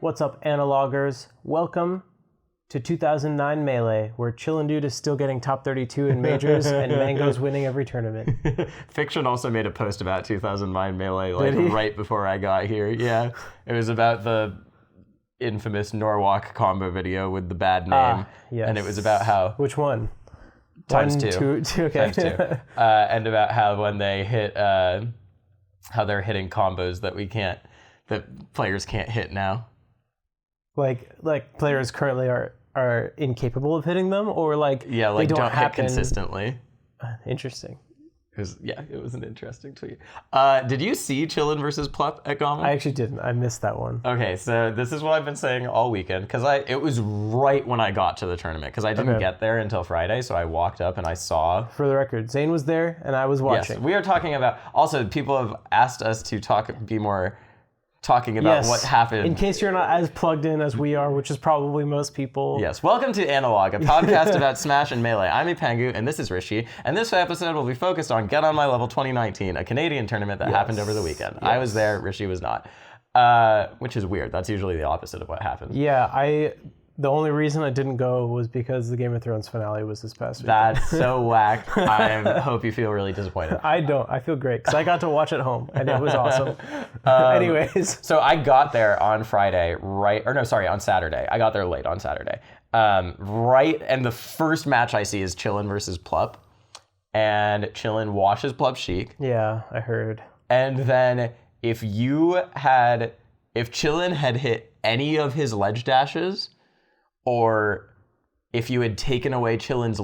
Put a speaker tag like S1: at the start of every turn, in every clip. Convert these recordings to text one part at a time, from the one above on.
S1: What's up, analogers? Welcome to 2009 Melee, where Chillin' Dude is still getting top 32 in majors and Mango's winning every tournament.
S2: Fiction also made a post about 2009 Melee right before I got here. Yeah, it was about the infamous Norwalk combo video with the bad name.
S1: Yes.
S2: And it was about how...
S1: Which one?
S2: Times
S1: One,
S2: two.
S1: Two, okay.
S2: Times two. And about how when they hit... how they're hitting combos that players can't hit now.
S1: Like players currently are incapable of hitting them, or
S2: they don't hit consistently.
S1: Interesting.
S2: It was an interesting tweet. Did you see Chillin' versus Plup at Gama?
S1: I actually didn't. I missed that one.
S2: Okay, so this is what I've been saying all weekend, because it was right when I got to the tournament, because I didn't get there until Friday, so I walked up and I saw...
S1: For the record, Zane was there and I was watching.
S2: Yes, we are talking about... Also, people have asked us to be more talking about what happened.
S1: In case you're not as plugged in as we are, which is probably most people.
S2: Yes. Welcome to Analog, a podcast about Smash and Melee. I'm Ipangu, and this is Rishi, and this episode will be focused on Get On My Level 2019, a Canadian tournament that happened over the weekend. Yes. I was there, Rishi was not. Which is weird. That's usually the opposite of what happened.
S1: Yeah, the only reason I didn't go was because the Game of Thrones finale was this past week.
S2: That's so whack. I hope you feel really disappointed.
S1: I don't. I feel great because I got to watch at home and it was awesome. Anyways.
S2: So I got there on on Saturday. I got there late on Saturday. And the first match I see is Chillin' versus Plup. And Chillin' washes Plup's Sheik.
S1: Yeah, I heard.
S2: And then if Chillin' had hit any of his ledge dashes, or if you had taken away Chillin's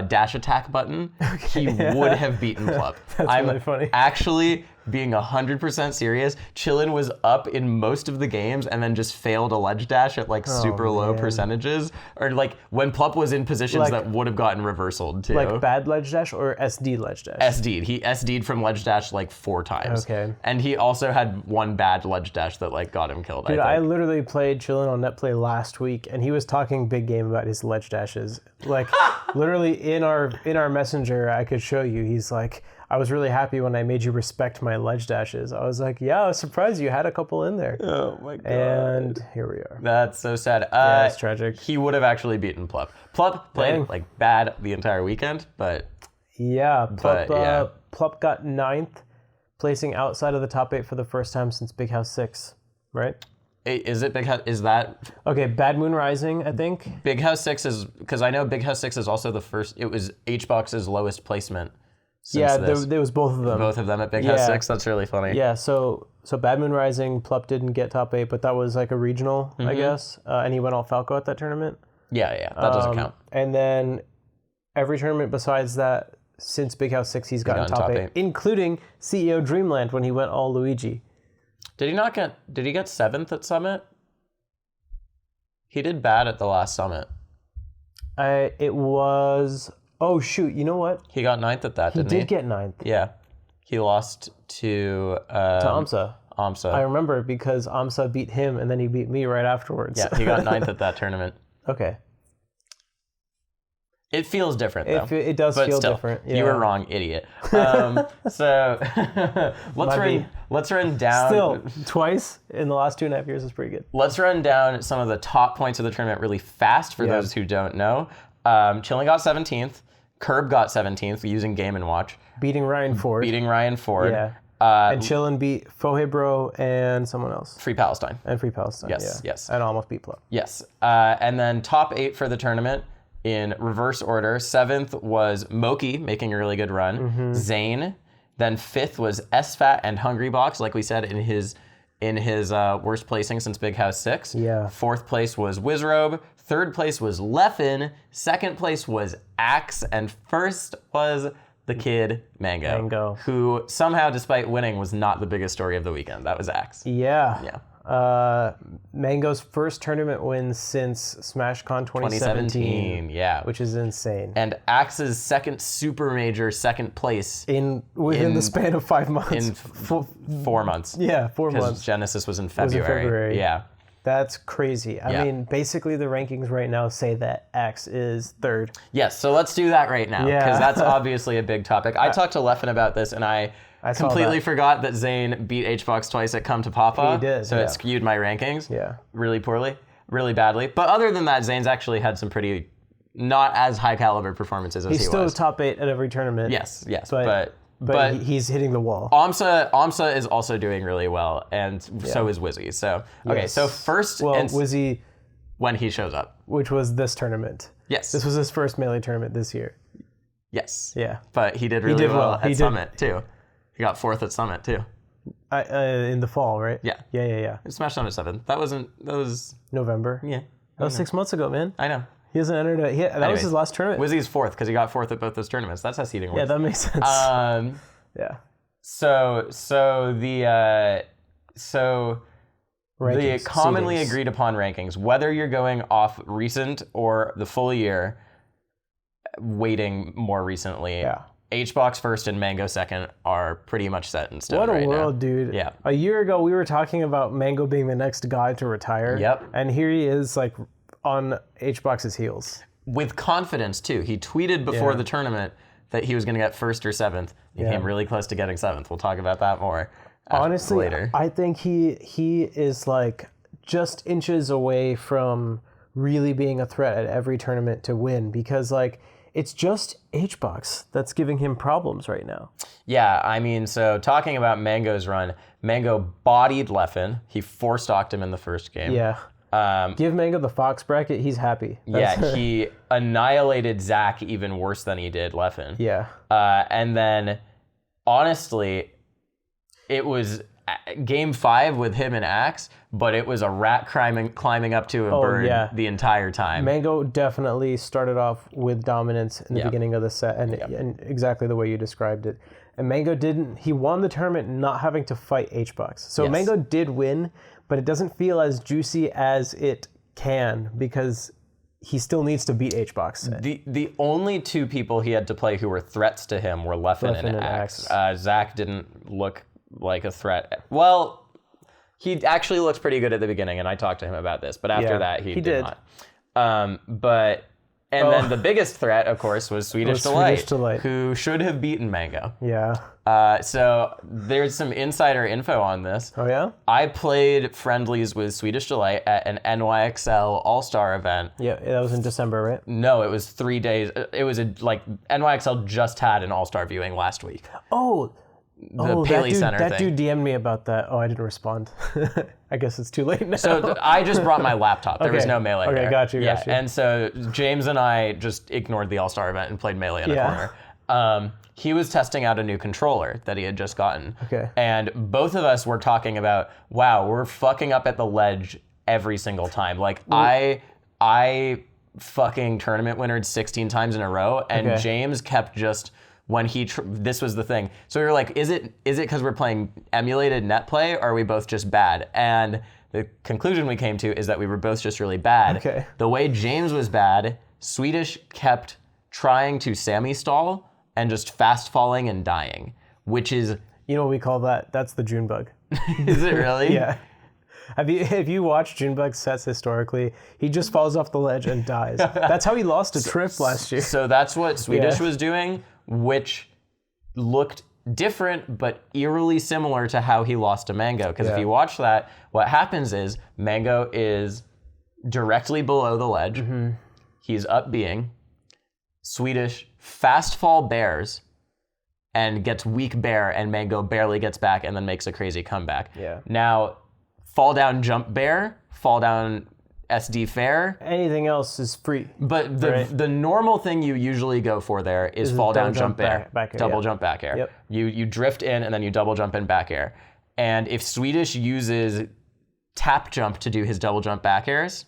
S2: dash attack button, he would have beaten Plup.
S1: That's really funny.
S2: Actually being 100% serious, Chillin was up in most of the games and then just failed a ledge dash at super low percentages, or when Plup was in positions that would have gotten reversaled too.
S1: Like bad ledge dash or SD ledge dash?
S2: SD'd. He SD'd from ledge dash 4 times.
S1: Okay.
S2: And he also had one bad ledge dash that got him killed.
S1: Dude, I literally played Chillin on netplay last week, and he was talking big game about his ledge dashes. Literally in our messenger, I could show you. He's like, I was really happy when I made you respect my ledge dashes. I was like, yeah, I was surprised you had a couple in there.
S2: Oh my god.
S1: And here we are.
S2: That's so sad.
S1: Yeah, it's tragic.
S2: He would have actually beaten Plup. Plup played bad the entire weekend, but...
S1: Yeah, Plup got 9th, placing outside of the top 8 for the first time since Big House 6, right?
S2: Is it Big House? Is that...
S1: Okay, Bad Moon Rising, I think.
S2: Big House 6 is... Because I know Big House 6 is also the first... It was Hbox's lowest placement.
S1: Yeah, there was both of them.
S2: Both of them at Big House 6? That's really funny.
S1: Yeah, so Bad Moon Rising, Plup didn't get top 8, but that was a regional, I guess. And he went all Falco at that tournament.
S2: Yeah, that doesn't count.
S1: And then every tournament besides that, since Big House 6, he's gotten top 8, including CEO Dreamland when he went all Luigi.
S2: Did he get 7th at Summit? He did bad at the last Summit.
S1: It was... Oh, shoot. You know what?
S2: He got 9th at that, didn't he?
S1: He did get 9th.
S2: Yeah. He lost to
S1: AMSA.
S2: AMSA.
S1: I remember because AMSA beat him and then he beat me right afterwards.
S2: Yeah, he got 9th at that tournament.
S1: Okay.
S2: It feels different, though.
S1: It does feel different. Yeah.
S2: You were wrong, idiot. So let's run down...
S1: Still, twice in the last 2.5 years is pretty good.
S2: Let's run down some of the top points of the tournament really fast for those who don't know. Chillin got 17th. Curb got 17th using Game & Watch.
S1: Beating Ryan Ford.
S2: Yeah.
S1: And Chillin beat Fohebro and someone else.
S2: Free Palestine.
S1: And Free Palestine,
S2: yes.
S1: And almost beat Plup.
S2: Yes. And then top 8 for the tournament in reverse order. 7th was Moki, making a really good run. Zane. Then 5th was SFAT and Hungrybox, like we said, in his worst placing since Big House 6.
S1: Yeah.
S2: 4th place was Wizrobe. 3rd place was Leffen. 2nd place was Axe. And 1st was the kid, Mango. Who somehow, despite winning, was not the biggest story of the weekend. That was Axe.
S1: Yeah. Mango's first tournament win since SmashCon 2017.
S2: Yeah.
S1: Which is insane.
S2: And Axe's second super major, second place.
S1: Within the span of 5 months.
S2: In 4 months.
S1: Yeah, 4 months.
S2: Because Genesis was in February. Yeah.
S1: That's crazy. I mean, basically the rankings right now say that Axe is 3rd.
S2: Yes, so let's do that right now. Because that's obviously a big topic. I talked to Leffen about this, and I
S1: I saw
S2: completely
S1: that.
S2: forgot that Zane beat Hbox twice at Come to Papa.
S1: He did,
S2: So
S1: yeah.
S2: it skewed my rankings.
S1: Yeah.
S2: Really poorly, really badly. But other than that, Zane's actually had some pretty not as high caliber performances as
S1: He's
S2: he
S1: still
S2: was.
S1: top 8 at every tournament.
S2: Yes,
S1: But he's hitting the wall.
S2: Amsa is also doing really well, and so is Wizzy. So okay,
S1: Yes.
S2: so first,
S1: Well, Wizzy,
S2: when he shows up.
S1: which was this tournament.
S2: Yes.
S1: This was his first Melee tournament this year.
S2: Yes.
S1: Yeah.
S2: But he did really
S1: did
S2: well
S1: well.
S2: at Summit too. He got 4th at Summit too.
S1: In the fall, right?
S2: Yeah.
S1: Yeah.
S2: He smashed on at 7th. That was
S1: November.
S2: yeah.
S1: That was 6 months ago, man.
S2: I know.
S1: He hasn't entered that was
S2: Anyways,
S1: his last tournament.
S2: Wizzy's 4th because he got 4th at both those tournaments. That's how seeding works.
S1: Yeah, that makes sense. Yeah.
S2: So the
S1: Rankings,
S2: commonly
S1: seedings.
S2: agreed upon rankings, whether you're going off recent or the full year, weighting more recently.
S1: Yeah.
S2: Hbox first and Mango second are pretty much set in stone
S1: What a
S2: right
S1: world,
S2: now.
S1: dude.
S2: Yeah.
S1: A year ago, we were talking about Mango being the next guy to retire.
S2: Yep.
S1: And here he is, like, on Hbox's heels.
S2: With confidence, too. He tweeted before the tournament that he was going to get 1st or 7th. He came really close to getting 7th. We'll talk about that more
S1: Honestly,
S2: later.
S1: I think he is, like, just inches away from really being a threat at every tournament to win because, like, it's just Hbox that's giving him problems right now.
S2: Yeah, I mean, so talking about Mango's run, Mango bodied Leffen. He 4-stocked him in the first game.
S1: Yeah. Give Mango the Fox bracket, he's happy.
S2: Yeah, he annihilated Zach even worse than he did Leffen.
S1: Yeah.
S2: And then, honestly, it was game 5 with him and Axe, but it was a rat climbing up to a bird the entire time.
S1: Mango definitely started off with dominance in the beginning of the set, and exactly the way you described it. And Mango he won the tournament not having to fight Hbox. So Mango did win, but it doesn't feel as juicy as it can because he still needs to beat Hbox.
S2: The only 2 people he had to play who were threats to him were Leffen and Axe. Zach didn't look like a threat. Well, he actually looked pretty good at the beginning, and I talked to him about this, but after that, he did not. Then the biggest threat, of course, was Swedish Delight, who should have beaten Mango.
S1: Yeah.
S2: So there's some insider info on this.
S1: Oh, yeah?
S2: I played friendlies with Swedish Delight at an NYXL All-Star event.
S1: Yeah, that was in December, right?
S2: No, it was 3 days. It was NYXL just had an All-Star viewing last week.
S1: Oh,
S2: Paley Center
S1: that
S2: thing.
S1: dude DM'd me about that. Oh, I didn't respond. I guess it's too late now.
S2: So I just brought my laptop. There was no Melee there.
S1: Okay, got you.
S2: And so James and I just ignored the All-Star event and played Melee in a corner. He was testing out a new controller that he had just gotten.
S1: Okay.
S2: And both of us were talking about, wow, we're fucking up at the ledge every single time. Like, I fucking tournament winnered 16 times in a row, and James kept just... when this was the thing. So we were like, is it because we're playing emulated netplay, or are we both just bad? And the conclusion we came to is that we were both just really bad.
S1: Okay.
S2: The way James was bad, Swedish kept trying to semi-stall and just fast falling and dying, which is...
S1: You know what we call that? That's the June bug.
S2: Is it really?
S1: Yeah. Have you watched Junebug's sets historically? He just falls off the ledge and dies. That's how he lost a trip last year.
S2: So that's what Swedish was doing, which looked different but eerily similar to how he lost to Mango. Because if you watch that, what happens is Mango is directly below the ledge. Mm-hmm. He's up being. Swedish fast fall bears and gets weak bear, and Mango barely gets back and then makes a crazy comeback.
S1: Yeah.
S2: Now, fall down jump bear, fall down SD fair.
S1: Anything else is free.
S2: But the normal thing you usually go for there is fall down jump bear,
S1: back air,
S2: double jump back air.
S1: Yep.
S2: You drift in and then you double jump in back air. And if Swedish uses tap jump to do his double jump back airs,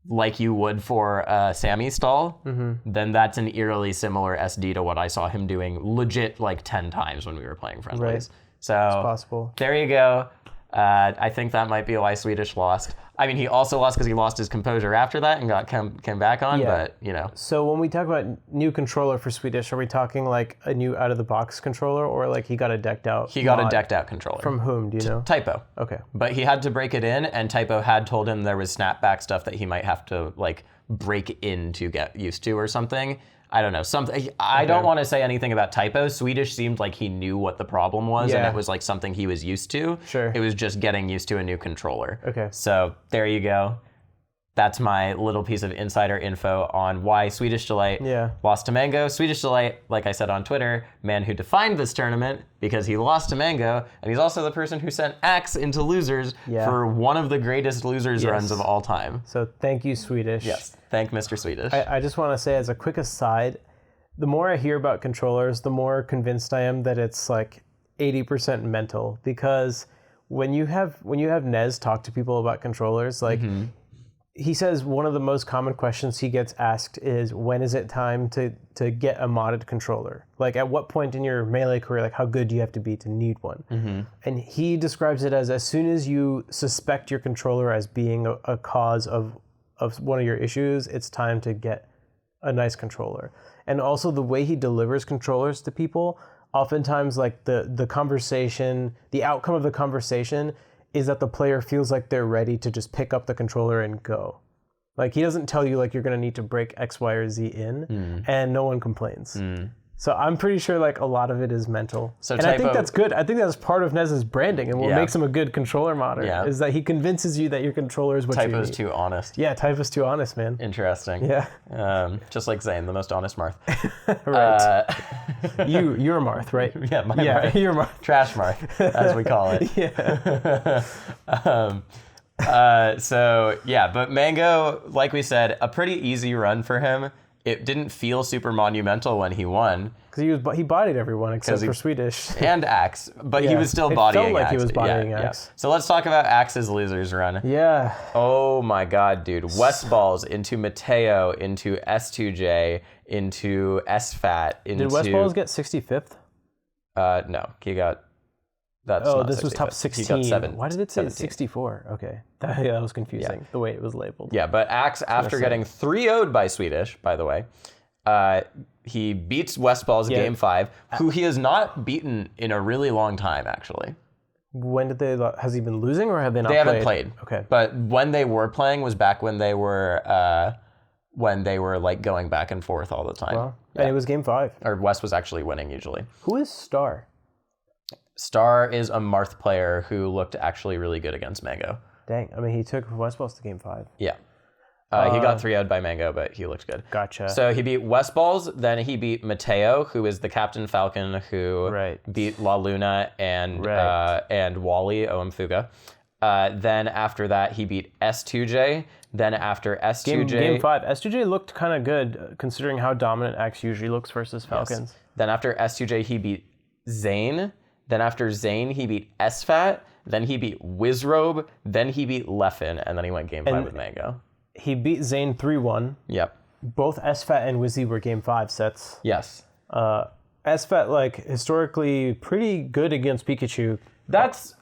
S2: like you would for Sammy stall, then that's an eerily similar SD to what I saw him doing legit like 10 times when we were playing friendlies.
S1: Right.
S2: So
S1: It's possible.
S2: there you go. I think that might be why Swedish lost. I mean, he also lost because he lost his composure after that and came back on, but, you know.
S1: So when we talk about new controller for Swedish, are we talking like a new out-of-the-box controller, or like he got a decked out
S2: He got a
S1: mod?
S2: decked out controller.
S1: From whom, do you know?
S2: Typo.
S1: Okay.
S2: But he had to break it in, and Typo had told him there was snapback stuff that he might have to like break in to get used to or something. I don't know, something. I don't want to say anything about typos. Swedish seemed like he knew what the problem was, and it was like something he was used to.
S1: Sure.
S2: It was just getting used to a new controller.
S1: Okay.
S2: So there you go. That's my little piece of insider info on why Swedish Delight lost to Mango. Swedish Delight, like I said on Twitter, man who defined this tournament because he lost to Mango, and he's also the person who sent Axe into losers for one of the greatest losers runs of all time.
S1: So thank you, Swedish.
S2: Yes, thank Mr. Swedish.
S1: I just want to say as a quick aside, the more I hear about controllers, the more convinced I am that it's like 80% mental, because when you have Nez talk to people about controllers, like he says one of the most common questions he gets asked is, when is it time to get a modded controller? Like, at what point in your Melee career, like, how good do you have to be to need one? And he describes it as soon as you suspect your controller as being a cause of one of your issues, it's time to get a nice controller. And also the way he delivers controllers to people, oftentimes, like, the conversation, the outcome of the conversation is that the player feels like they're ready to just pick up the controller and go. Like, he doesn't tell you like you're gonna need to break X, Y, or Z in, and no one complains. So I'm pretty sure like a lot of it is mental. So and I think that's good. I think that's part of Nez's branding and what makes him a good controller modder is that he convinces you that your controller is what you need.
S2: Typo's too honest.
S1: Yeah, Typo's too honest, man.
S2: Interesting.
S1: Yeah.
S2: Just like Zane, the most honest Marth.
S1: Right. You're Marth, right?
S2: Yeah, Marth.
S1: You're Marth.
S2: Trash Marth, as we call it. But Mango, like we said, a pretty easy run for him. It didn't feel super monumental when he won.
S1: Because he bodied everyone except for Swedish.
S2: And Axe, but he was still bodying Axe.
S1: It felt like he was bodying Axe.
S2: So let's talk about Axe's losers run.
S1: Yeah.
S2: Oh my god, dude. WestBallz into Mateo, into S2J, into SFAT, into...
S1: Did WestBallz get 65th?
S2: No, he got...
S1: This was top 16.
S2: He got 7.
S1: Why did it say 64? Okay. That was confusing, the way it was labeled.
S2: Yeah, but Axe, after getting 3-0'd by Swedish, by the way, he beats WestBallz Game 5, who he has not beaten in a really long time, actually.
S1: When did they... Has he been losing, or have they not
S2: played? They haven't
S1: played?
S2: Okay. But when they were playing was back when they were like going back and forth all the time.
S1: Well, and it was Game 5.
S2: Or West was actually winning usually.
S1: Who is Star?
S2: Star is a Marth player who looked actually really good against Mango.
S1: Dang. I mean, he took WestBallz to Game 5.
S2: Yeah. He got 3-0'd by Mango, but he looked good.
S1: Gotcha.
S2: So he beat WestBallz, then he beat Mateo, who is the Captain Falcon, who beat La Luna and Wally Oamfuga. Then after that, he beat S2J. Then after S2J...
S1: Game 5. S2J looked kind of good, considering how dominant Axe usually looks versus Falcons.
S2: Yes. Then after S2J, he beat Zane. Then after Zane, he beat SFAT. Then he beat Wizrobe. Then he beat Leffen. And then he went Game 5 with Mango.
S1: He beat Zane 3-1.
S2: Yep.
S1: Both SFAT and Wizzy were Game 5 sets.
S2: Yes.
S1: SFAT, like, historically pretty good against Pikachu.
S2: That's...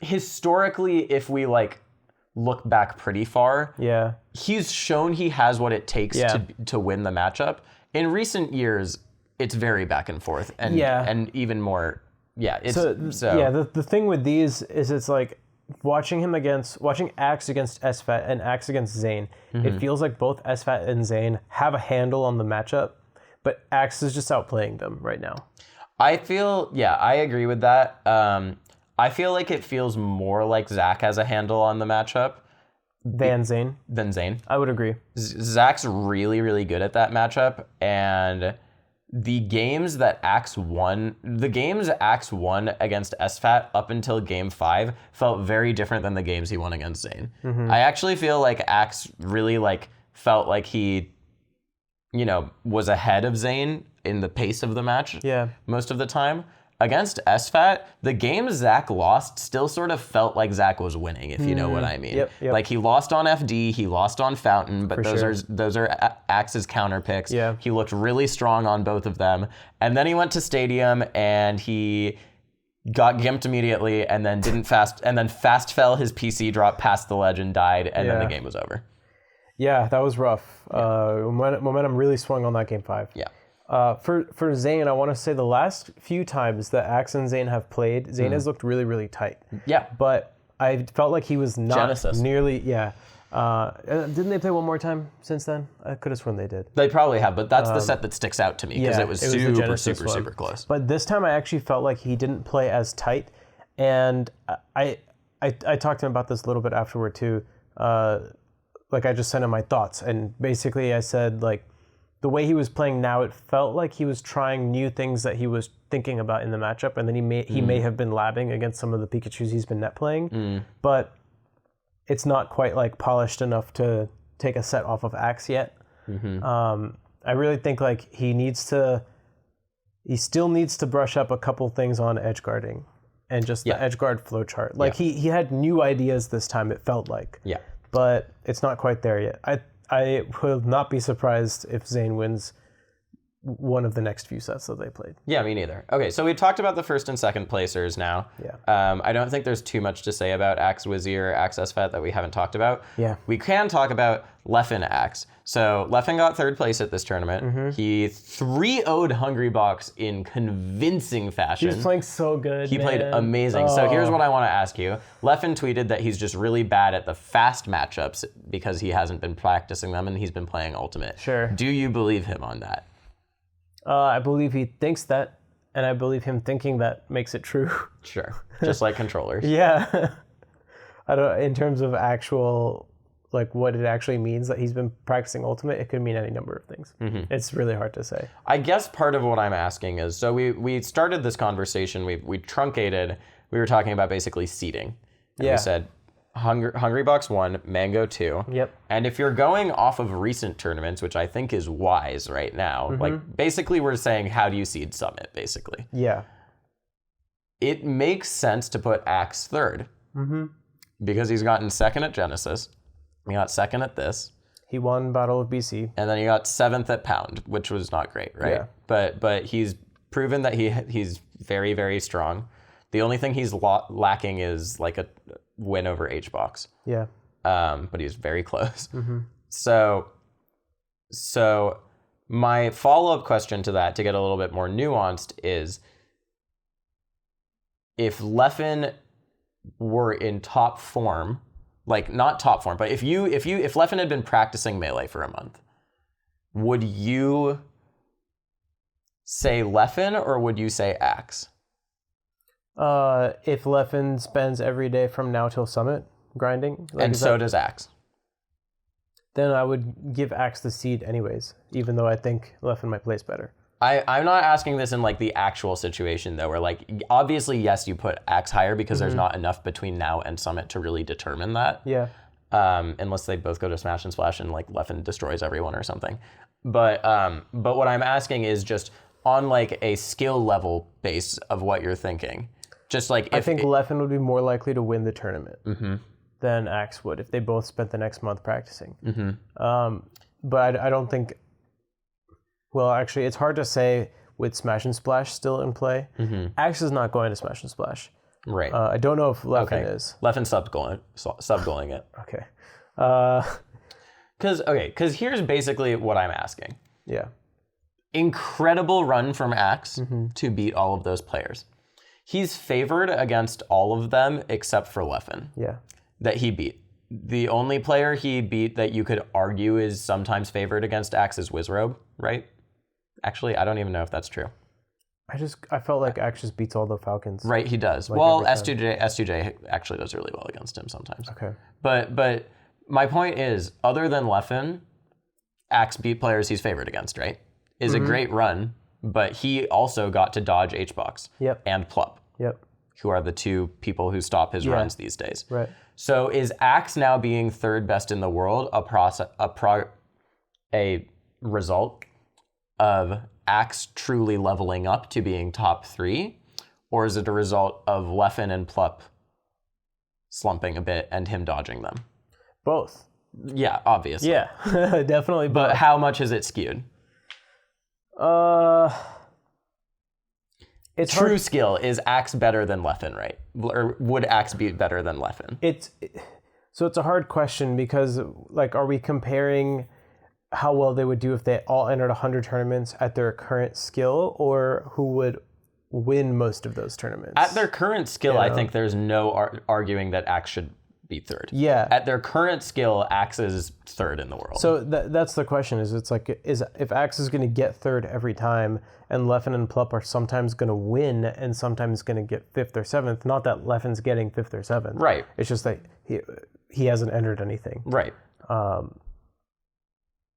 S2: historically, if we, like, look back pretty far, he's shown he has what it takes to win the matchup. In recent years, it's very back and forth. And even more... Yeah,
S1: the thing with these is it's like watching Axe against SFAT and Axe against Zane. It feels like both SFAT and Zane have a handle on the matchup, but Axe is just outplaying them right now.
S2: I agree with that. I feel like it feels more like Zach has a handle on the matchup
S1: than Zane.
S2: I
S1: would agree.
S2: Zach's really, really good at that matchup, and the games Axe won against SFAT up until Game 5 felt very different than the games he won against Zane. I actually feel like Axe really felt like he, was ahead of Zane in the pace of the match most of the time. Against SFAT, the games Zach lost still sort of felt like Zach was winning, if you know what I mean.
S1: Yep.
S2: Like, he lost on FD, he lost on Fountain, but those are Axe's counter picks.
S1: Yeah.
S2: He looked really strong on both of them. And then he went to Stadium and he got gimped immediately and then fast fell his PC, dropped past the ledge and died, and then the game was over.
S1: Yeah, that was rough. Momentum really swung on that Game 5.
S2: Yeah.
S1: For Zane, I want to say the last few times that Axe and Zane have played, Zane has looked really, really tight.
S2: Yeah.
S1: But I felt like he was not
S2: Genesis.
S1: nearly, Didn't they play one more time since then? I could have sworn they did.
S2: They probably have, but that's the set that sticks out to me because it was
S1: the
S2: super,
S1: Genesis
S2: super,
S1: one.
S2: super close.
S1: But this time I actually felt like he didn't play as tight, and I talked to him about this a little bit afterward too. Like I just sent him my thoughts, and basically I said like the way he was playing now, it felt like he was trying new things that he was thinking about in the matchup, and then he may have been labbing against some of the Pikachus he's been net playing, but it's not quite like polished enough to take a set off of Axe yet. I really think like he still needs to brush up a couple things on edge guarding and just the edge guard flowchart. Like he had new ideas this time, it felt like.
S2: Yeah.
S1: But it's not quite there yet. I will not be surprised if Zane wins one of the next few sets that they played.
S2: Yeah, me neither. Okay, so we've talked about the first and second placers now.
S1: Yeah.
S2: I don't think there's too much to say about Axe Wizzy or Axe SFAT that we haven't talked about.
S1: Yeah.
S2: We can talk about Leffen Axe. So Leffen got third place at this tournament. He 3-0'd Hungrybox in convincing fashion.
S1: He was playing so good,
S2: He played amazing. So here's what I want to ask you. Leffen tweeted that he's just really bad at the fast matchups because he hasn't been practicing them and he's been playing Ultimate.
S1: Sure.
S2: Do you believe him on that?
S1: I believe he thinks that, and I believe him thinking that makes it true.
S2: Sure. Just like controllers.
S1: Yeah. I don't. In terms of actual, like what it actually means that he's been practicing Ultimate, it could mean any number of things. It's really hard to say.
S2: I guess part of what I'm asking is, so we started this conversation, we truncated, we were talking about basically seeding. And we said Hungrybox 1, Mango 2.
S1: Yep.
S2: And if you're going off of recent tournaments, which I think is wise right now, like basically we're saying, how do you seed Summit, basically?
S1: Yeah.
S2: It makes sense to put Axe third. Because he's gotten second at Genesis. He got second at this.
S1: He won Battle of BC.
S2: And then he got 7th at Pound, which was not great, right?
S1: Yeah.
S2: But he's proven that he's very, very strong. The only thing he's lacking is like a win over Hbox.
S1: Yeah.
S2: But he's very close. So my follow-up question to that, to get a little bit more nuanced, is if Leffen were in top form, like not top form, but if Leffen had been practicing Melee for a month, would you say Leffen or would you say Axe?
S1: If Leffen spends every day from now till Summit grinding, like,
S2: and so does Axe,
S1: then I would give Axe the seed anyways, even though I think Leffen might place better.
S2: I'm not asking this in like the actual situation though, where like obviously yes, you put Axe higher because there's not enough between now and Summit to really determine that.
S1: Yeah.
S2: Unless they both go to Smash and Splash and like Leffen destroys everyone or something. But what I'm asking is just on like a skill level base of what you're thinking. Just like
S1: I think Leffen would be more likely to win the tournament than Axe would if they both spent the next month practicing. But I don't think. Well, actually, it's hard to say with Smash and Splash still in play. Axe is not going to Smash and Splash.
S2: Right.
S1: I don't know if Leffen is.
S2: Leffen sub-goaling it.
S1: Okay.
S2: Because here's basically what I'm asking.
S1: Yeah.
S2: Incredible run from Axe to beat all of those players. He's favored against all of them except for Leffen.
S1: Yeah.
S2: That he beat. The only player he beat that you could argue is sometimes favored against Axe is Wizrobe, right? Actually, I don't even know if that's true.
S1: I felt like Axe just beats all the Falcons.
S2: Right, he does.
S1: Like
S2: well, S2J actually does really well against him sometimes.
S1: Okay.
S2: But my point is, other than Leffen, Axe beat players he's favored against, right? Is a great run, but he also got to dodge Hbox and Plup, who are the two people who stop his runs these days.
S1: Right.
S2: So is Axe now being third best in the world a result of Axe truly leveling up to being top 3, or is it a result of Leffen and Plup slumping a bit and him dodging them?
S1: Both.
S2: Yeah, obviously.
S1: Yeah, definitely.
S2: But how much is it skewed?
S1: It's
S2: True
S1: hard.
S2: skill, is Axe better than Leffen, right? Or would Axe be better than Leffen?
S1: So it's a hard question because, like, are we comparing how well they would do if they all entered 100 tournaments at their current skill, or who would win most of those tournaments?
S2: At their current skill, I think there's no arguing that Axe should beat third.
S1: Yeah.
S2: At their current skill, Axe is third in the world.
S1: So that's the question, is it's like, is if Axe is going to get third every time, and Leffen and Plup are sometimes going to win and sometimes going to get fifth or seventh, not that Leffen's getting fifth or seventh.
S2: Right.
S1: It's just that he hasn't entered anything.
S2: Right.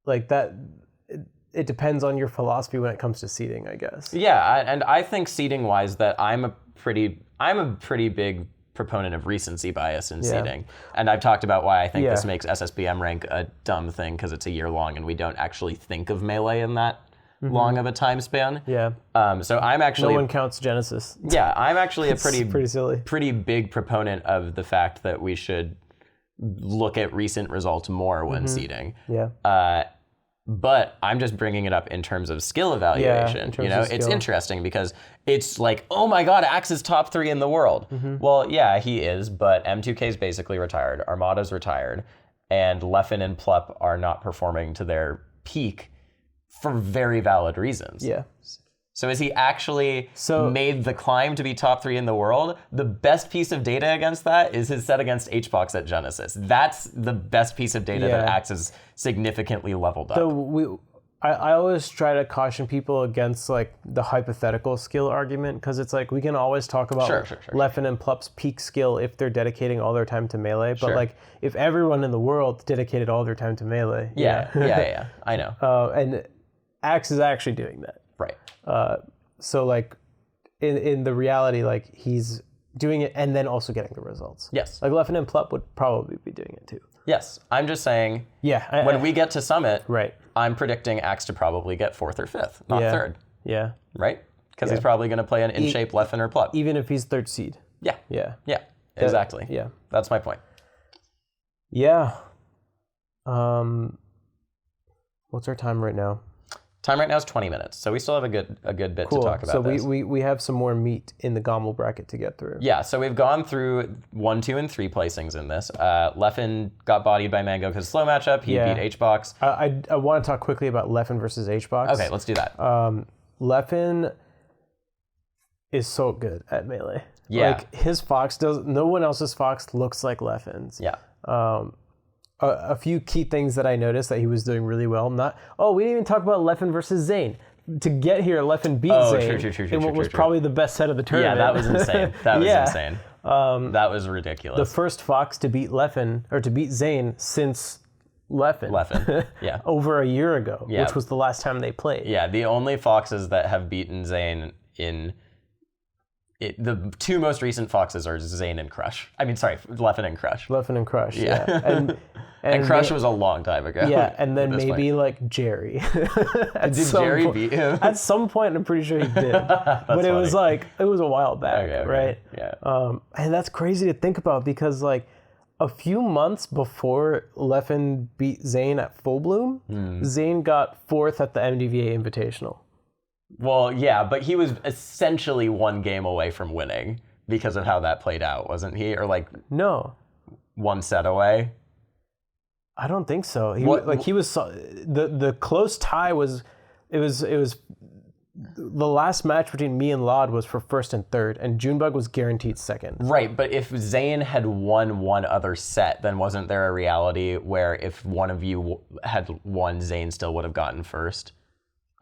S1: Like that, it depends on your philosophy when it comes to seeding, I guess.
S2: Yeah, and I think seeding wise that I'm a pretty big proponent of recency bias in seeding. And I've talked about why I think this makes SSBM rank a dumb thing, because it's a year long and we don't actually think of Melee in that long of a time span.
S1: Yeah.
S2: So I'm actually...
S1: No one counts Genesis.
S2: Yeah, I'm actually a
S1: pretty silly.
S2: Pretty big proponent of the fact that we should look at recent results more when seeding.
S1: Yeah.
S2: But I'm just bringing it up in terms of skill evaluation.
S1: In terms of
S2: It's
S1: skill.
S2: interesting because it's like, oh my God, Axe is top 3 in the world. Well, yeah, he is, but M2k is basically retired, Armada's retired, and Leffen and Plup are not performing to their peak for very valid reasons.
S1: Yeah.
S2: So is he actually made the climb to be top 3 in the world? The best piece of data against that is his set against Hbox at Genesis. That's the best piece of data that Axe has significantly leveled up.
S1: So I always try to caution people against like the hypothetical skill argument, because it's like we can always talk about Leffen and Plup's peak skill if they're dedicating all their time to Melee, but like if everyone in the world dedicated all their time to Melee.
S2: Yeah, I know.
S1: And Axe is actually doing that.
S2: Right.
S1: So like in the reality, like he's doing it and then also getting the results.
S2: Yes.
S1: Like Leffen and Plup would probably be doing it too.
S2: Yes. I'm just saying, when we get to Summit, I'm predicting Axe to probably get 4th or 5th, not 3rd.
S1: Yeah.
S2: Right? Because he's probably going to play an in-shape Leffen or Plup.
S1: Even if he's 3rd seed.
S2: Yeah.
S1: Yeah.
S2: Yeah. Exactly.
S1: Yeah.
S2: That's my point.
S1: Yeah. What's our time right now?
S2: Time right now is 20 minutes, so we still have a good bit to talk about.
S1: So
S2: this.
S1: we have some more meat in the Gommel bracket to get through.
S2: Yeah, so we've gone through 1, 2, and 3 placings in this. Leffen got bodied by Mango because slow matchup. He beat Hbox.
S1: I want to talk quickly about Leffen versus Hbox.
S2: Okay, let's do that.
S1: Leffen is so good at Melee.
S2: Yeah.
S1: Like his Fox no one else's Fox looks like Leffen's.
S2: Yeah.
S1: A few key things that I noticed that he was doing really well. We didn't even talk about Leffen versus Zane. To get here, Leffen beat Zane in what was probably the best set of the tournament.
S2: Yeah, that was insane. That was insane. That was ridiculous.
S1: The first Fox to beat Leffen, or to beat Zane since Leffen.
S2: Yeah.
S1: Over a year ago, which was the last time they played.
S2: Yeah, the only Foxes that have beaten Zane the 2 most recent Foxes are Zane and Crush. I mean, sorry, Leffen and Crush.
S1: Leffen and Crush,
S2: yeah. And Crush was a long time ago.
S1: Yeah, and then maybe like Jerry.
S2: Did Jerry beat him?
S1: At some point, I'm pretty sure he did. But it was like, it was a while back, right?
S2: Yeah.
S1: And that's crazy to think about, because like a few months before Leffen beat Zane at Full Bloom, Zane got 4th at the MDVA Invitational.
S2: Well, yeah, but he was essentially 1 game away from winning because of how that played out, wasn't he? Or like
S1: no,
S2: 1 set away.
S1: I don't think so. The close tie was the last match between me and Llod was for 1st and 3rd, and Junebug was guaranteed 2nd.
S2: Right, but if Zane had won 1 other set, then wasn't there a reality where if one of you had won, Zane still would have gotten 1st?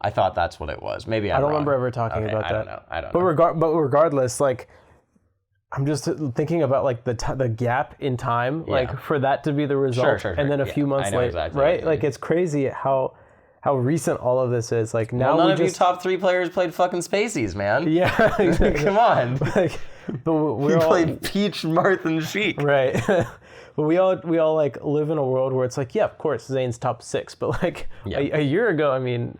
S2: I thought that's what it was. Maybe I'm
S1: I don't
S2: wrong.
S1: remember ever talking about that.
S2: I don't know.
S1: But regardless, like, I'm just thinking about like the gap in time, like for that to be the result, and then a few months later,
S2: exactly
S1: right? Like it's crazy how recent all of this is. Like now,
S2: none of you top 3 players played fucking Spaceys, man.
S1: Yeah, exactly.
S2: Come on.
S1: Like, but we
S2: played Peach, Marth, and Sheik.
S1: Right. But we all like live in a world where it's like, yeah, of course, Zane's top 6, but like a year ago, I mean.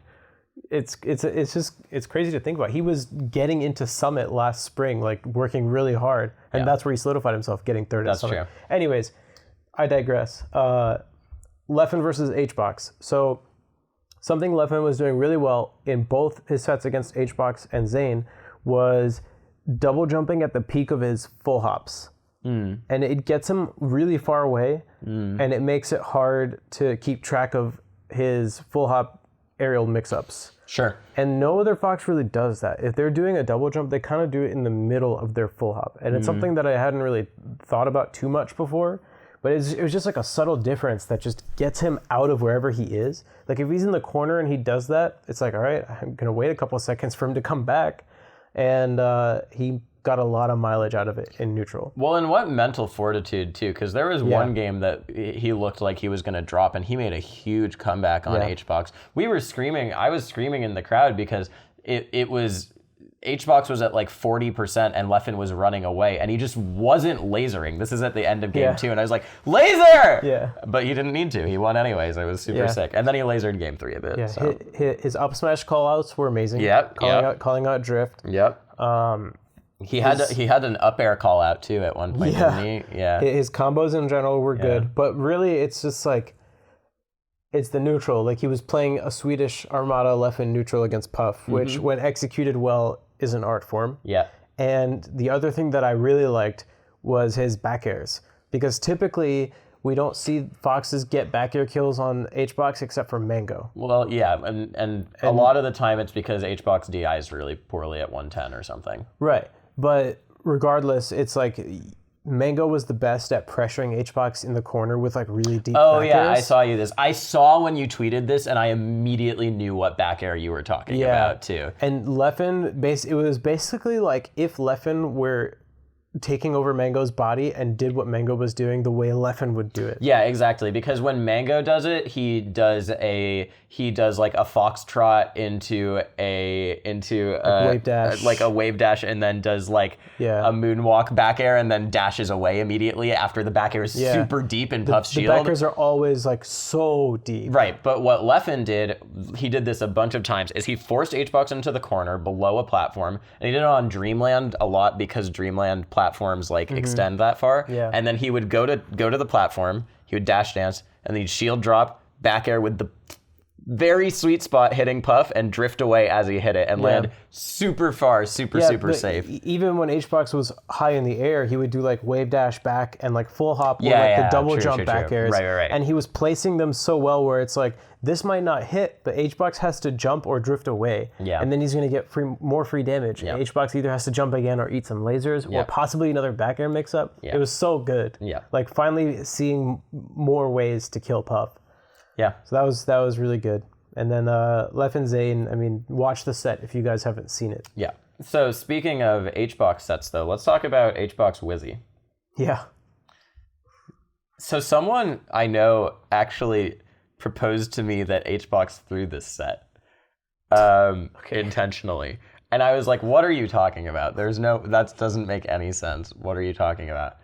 S1: It's crazy to think about. He was getting into Summit last spring, like working really hard, and that's where he solidified himself, getting 3rd at Summit. That's true. Anyways, I digress. Leffen versus Hbox. So something Leffen was doing really well in both his sets against Hbox and Zane was double jumping at the peak of his full hops. And it gets him really far away, and it makes it hard to keep track of his full hop aerial mix-ups.
S2: Sure.
S1: And no other Fox really does that. If they're doing a double jump, they kind of do it in the middle of their full hop. And it's something that I hadn't really thought about too much before. But it was just like a subtle difference that just gets him out of wherever he is. Like if he's in the corner and he does that, it's like, all right, I'm going to wait a couple of seconds for him to come back. And he got a lot of mileage out of it in neutral.
S2: Well, and what mental fortitude too, because there was one game that he looked like he was going to drop, and he made a huge comeback on Hbox. We were screaming. I was screaming in the crowd because it was... Hbox was at like 40% and Leffen was running away, and he just wasn't lasering. This is at the end of game 2, and I was like, laser!
S1: Yeah.
S2: But he didn't need to. He won anyways. I was super sick. And then he lasered game 3 a bit.
S1: Yeah.
S2: So.
S1: His up smash callouts were amazing. Calling out drift.
S2: Yep. He had an up air call out too at one point, didn't he? Yeah.
S1: His combos in general were good, but really it's just like, it's the neutral. Like he was playing a Swedish Armada Leffen neutral against Puff, which when executed well is an art form.
S2: Yeah.
S1: And the other thing that I really liked was his back airs, because typically we don't see Foxes get back air kills on Hbox except for Mango.
S2: Well, yeah, and a lot of the time it's because Hbox DIs really poorly at 110 or something.
S1: Right. But regardless, it's like Mango was the best at pressuring Hbox in the corner with like really deep back airs.
S2: I saw you this. I saw when you tweeted this, and I immediately knew what back air you were talking about too.
S1: And Leffen, it was basically like if Leffen were taking over Mango's body and did what Mango was doing the way Leffen would do it.
S2: Yeah, exactly. Because when Mango does it, he does like a foxtrot into a
S1: wave dash.
S2: like a wave dash, and then does like a moonwalk back air, and then dashes away immediately after the back air is super deep in Puff's shield.
S1: The back airs are always like so deep.
S2: Right, but what Leffen did, he did this a bunch of times, is he forced Hbox into the corner below a platform, and he did it on Dreamland a lot because Dreamland platforms like extend that far.
S1: Yeah.
S2: And then he would go to the platform, he would dash dance, and then he'd shield drop, back air with the very sweet spot hitting Puff, and drift away as he hit it and land super far, super safe.
S1: Even when Hbox was high in the air, he would do like wave dash back and like full hop or like the double jump back airs.
S2: Right.
S1: And he was placing them so well where it's like, this might not hit, but Hbox has to jump or drift away.
S2: Yeah.
S1: And then he's going to get more free damage. Yeah. Hbox either has to jump again or eat some lasers or possibly another back air mix up. Yeah. It was so good.
S2: Yeah.
S1: Like finally seeing more ways to kill Puff.
S2: Yeah.
S1: So that was really good. And then Leffen Zain, I mean, watch the set if you guys haven't seen it.
S2: Yeah. So speaking of Hbox sets though, let's talk about Hbox Wizzy.
S1: Yeah.
S2: So someone I know actually proposed to me that Hbox threw this set intentionally. And I was like, what are you talking about? That doesn't make any sense. What are you talking about?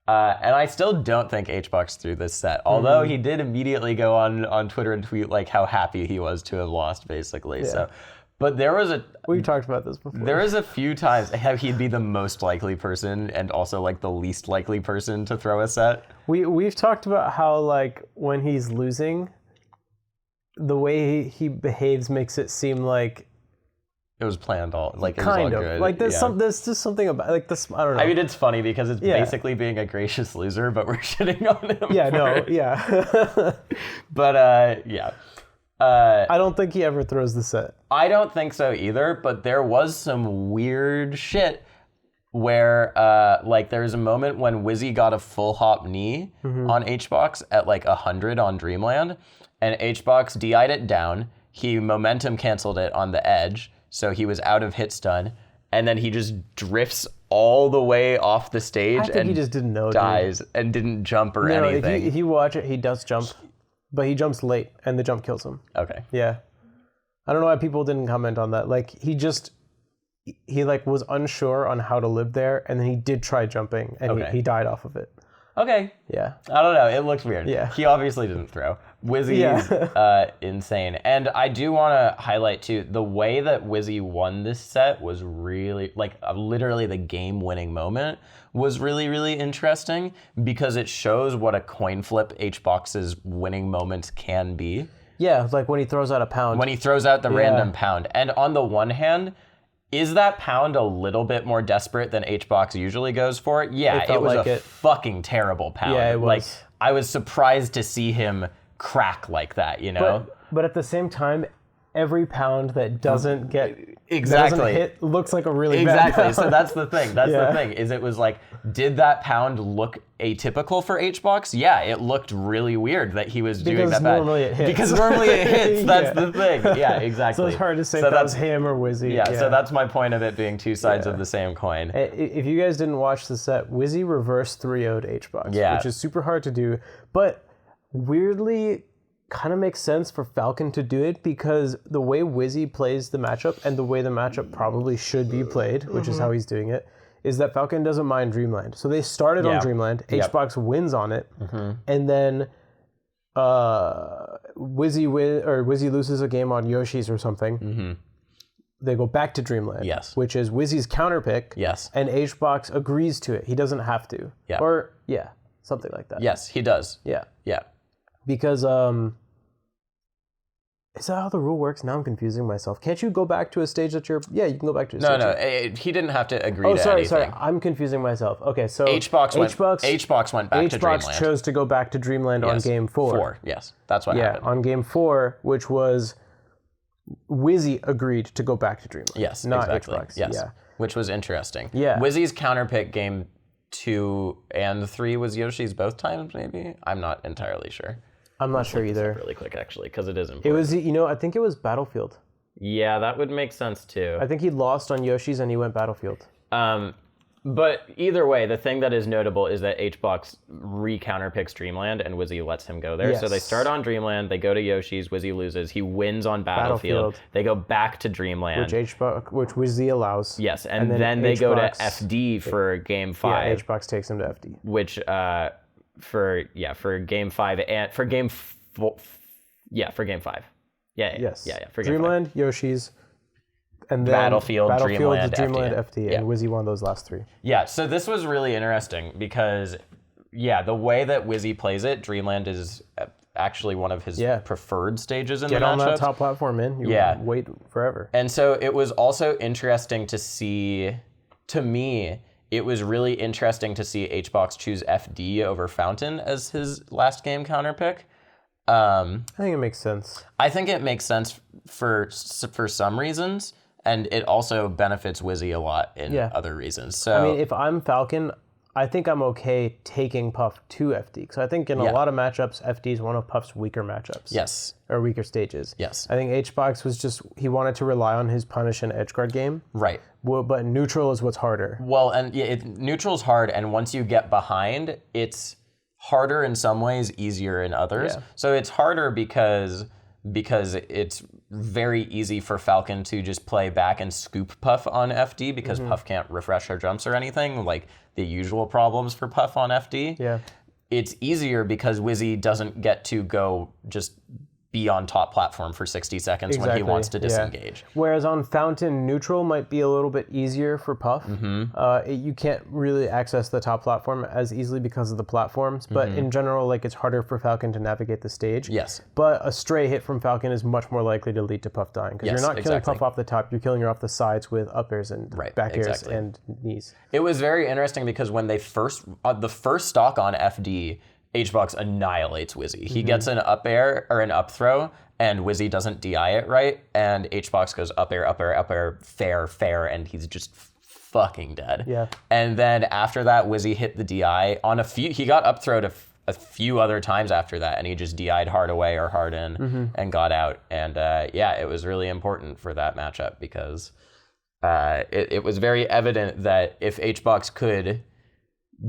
S2: And I still don't think Hbox threw this set, although he did immediately go on Twitter and tweet like how happy he was to have lost, basically. Yeah. So, but there was
S1: we talked about this before.
S2: There was a few times how he'd be the most likely person and also like the least likely person to throw a set.
S1: We've talked about how like when he's losing, the way he behaves makes it seem like
S2: it was planned all like it
S1: kind
S2: was all
S1: of
S2: good.
S1: like there's just something about like this. I don't know.
S2: I mean, it's funny because it's basically being a gracious loser, but we're shitting on him. But I
S1: don't think he ever throws the set.
S2: I don't think so either. But there was some weird shit where like there's a moment when Wizzy got a full hop knee on Hbox at like 100 on Dreamland, and Hbox DI'd it down. He momentum canceled it on the edge. So he was out of hit stun, and then he just drifts all the way off the stage.
S1: I think he just didn't know.
S2: Dies and didn't jump or anything.
S1: If you watch it, he does jump, but he jumps late, and the jump kills him.
S2: Okay.
S1: Yeah, I don't know why people didn't comment on that. Like he like was unsure on how to live there, and then he did try jumping, and he died off of it.
S2: Okay.
S1: Yeah.
S2: I don't know. It looks weird.
S1: Yeah.
S2: He obviously didn't throw. Wizzy's insane. And I do want to highlight, too, the way that Wizzy won this set was really, like, literally the game-winning moment was really, really interesting because it shows what a coin flip Hbox's winning moments can be.
S1: Yeah, like when he throws out a pound.
S2: When he throws out the random pound. And on the one hand, is that pound a little bit more desperate than Hbox usually goes for? Yeah, it was a fucking terrible pound.
S1: Yeah, it was.
S2: Like, I was surprised to see him crack like that, you know?
S1: But at the same time, every pound that doesn't get
S2: Exactly.
S1: that doesn't hit looks like a really bad pound.
S2: So that's the thing. The thing is, it was like, did that pound look atypical for Hbox? Yeah, it looked really weird that he was doing that bad.
S1: Normally it hits.
S2: Because normally it hits. That's the thing. Yeah, exactly.
S1: So it's hard to say if that was him or Wizzy.
S2: Yeah, so that's my point of it being two sides of the same coin.
S1: If you guys didn't watch the set, Wizzy reverse 3-0'd Hbox, which is super hard to do, but weirdly kind of makes sense for Falcon to do it because the way Wizzy plays the matchup and the way the matchup probably should be played, which is how he's doing it, is that Falcon doesn't mind Dreamland. So they started on Dreamland, Hbox wins on it, and then Wizzy loses a game on Yoshi's or something. They go back to Dreamland, which is Wizzy's counter pick, and Hbox agrees to it. He doesn't have to. Or, something like that.
S2: Yes, he does.
S1: Yeah.
S2: Yeah.
S1: Because, is that how the rule works? Now I'm confusing myself. Can't you go back to a stage that you're... Yeah, you can go back to a stage.
S2: No, he didn't have to agree to anything.
S1: Sorry. I'm confusing myself. Okay, so...
S2: Hbox went back to Dreamland.
S1: Hbox chose to go back to Dreamland on game 4.
S2: Yes, that's what happened.
S1: Yeah, on game 4, which was... Wizzy agreed to go back to Dreamland.
S2: Yes,
S1: not
S2: exactly.
S1: Hbox.
S2: Yes,
S1: yeah.
S2: Which was interesting.
S1: Yeah.
S2: Wizzy's counterpick game 2 and 3 was Yoshi's both times, maybe? I'm not entirely sure.
S1: I'm not sure either.
S2: Really quick, actually, because it is important.
S1: It was, I think it was Battlefield.
S2: Yeah, that would make sense too.
S1: I think he lost on Yoshi's and he went Battlefield.
S2: But either way, the thing that is notable is that Hbox re-counterpicks Dreamland and Wizzy lets him go there.
S1: Yes.
S2: So they start on Dreamland, they go to Yoshi's, Wizzy loses, he wins on Battlefield. They go back to Dreamland.
S1: Which Wizzy allows.
S2: Yes, and then they go to FD for game 5.
S1: Yeah, Hbox takes him to FD.
S2: Which for game 5 and for game 4. Yeah, for game 5. Yeah, for game
S1: Dreamland,
S2: 5.
S1: Yoshi's, and then
S2: Battlefield, Dreamland,
S1: FD, and Wizzy won those last 3.
S2: Yeah, so this was really interesting because, the way that Wizzy plays it, Dreamland is actually one of his preferred stages in the matchup.
S1: Get on that top platform, man. You wait forever.
S2: And so it was also interesting to see, to me, it was really interesting to see Hbox choose FD over Fountain as his last game counterpick.
S1: I think it makes sense.
S2: I think it makes sense for some reasons, and it also benefits Wizzy a lot in other reasons. So
S1: I mean, if I'm Falcon, I think I'm okay taking Puff to FD, because I think in a lot of matchups, FD is one of Puff's weaker matchups.
S2: Yes.
S1: Or weaker stages.
S2: Yes.
S1: I think Hbox was he wanted to rely on his punish and edgeguard game.
S2: Right.
S1: Well, but neutral is what's harder.
S2: Well, and neutral's hard, and once you get behind, it's harder in some ways, easier in others. Yeah. So it's harder because it's very easy for Falcon to just play back and scoop Puff on FD because Puff can't refresh her jumps or anything, like the usual problems for Puff on FD.
S1: Yeah.
S2: It's easier because Wizzy doesn't get to go just be on top platform for 60 seconds when he wants to disengage.
S1: Whereas on Fountain, neutral might be a little bit easier for Puff. You can't really access the top platform as easily because of the platforms, but in general, it's harder for Falcon to navigate the stage.
S2: Yes.
S1: But a stray hit from Falcon is much more likely to lead to Puff dying, because you're not killing Puff off the top, you're killing her off the sides with up airs and back airs and knees.
S2: It was very interesting because when they the first stock on FD, Hbox annihilates Wizzy. He gets an up air or an up throw, and Wizzy doesn't DI it right, and Hbox goes up air, fair, and he's just fucking dead.
S1: Yeah.
S2: And then after that, Wizzy hit the DI on he got up throwed a few other times after that, and he just DI'd hard away or hard in and got out. And it was really important for that matchup because it was very evident that if Hbox could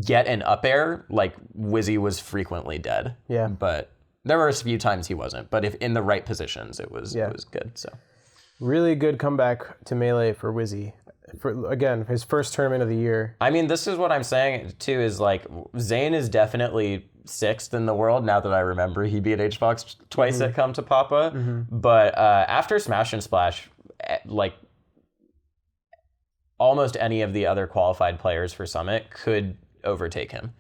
S2: get an up air, Wizzy was frequently dead.
S1: Yeah.
S2: But there were a few times he wasn't. But if in the right positions, it was good. So
S1: really good comeback to Melee for Wizzy. For, again, his first tournament of the year.
S2: I mean, this is what I'm saying too, is Zane is definitely 6th in the world now that I remember. He beat Hbox twice at Come to Papa. But after Smash and Splash, almost any of the other qualified players for Summit could overtake him.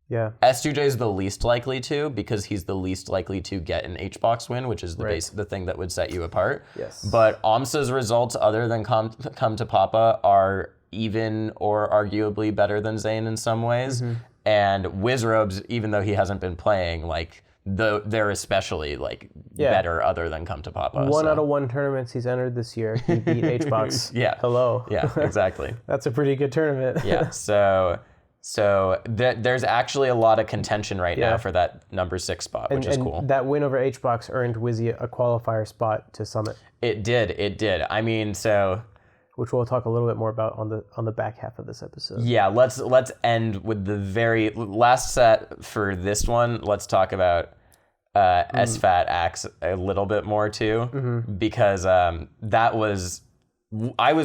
S1: Yeah.
S2: S2J is the least likely to, because he's the least likely to get an Hbox win, which is the thing that would set you apart.
S1: Yes.
S2: But AMSA's results, other than come to Papa, are even or arguably better than Zane in some ways. And Wizrobes, even though he hasn't been playing, they're especially like better other than Come to Papa.
S1: One out of 1 tournaments he's entered this year, he beat Hbox.
S2: Yeah.
S1: Hello.
S2: Yeah, exactly.
S1: That's a pretty good tournament.
S2: Yeah. So there's actually a lot of contention right now for that number 6 spot, which is cool.
S1: That win over Hbox earned Wizzy a qualifier spot to Summit.
S2: It did. I mean, so...
S1: Which we'll talk a little bit more about on the back half of this episode.
S2: Yeah, let's end with the very last set for this one. Let's talk about SFAT Axe a little bit more too, because I was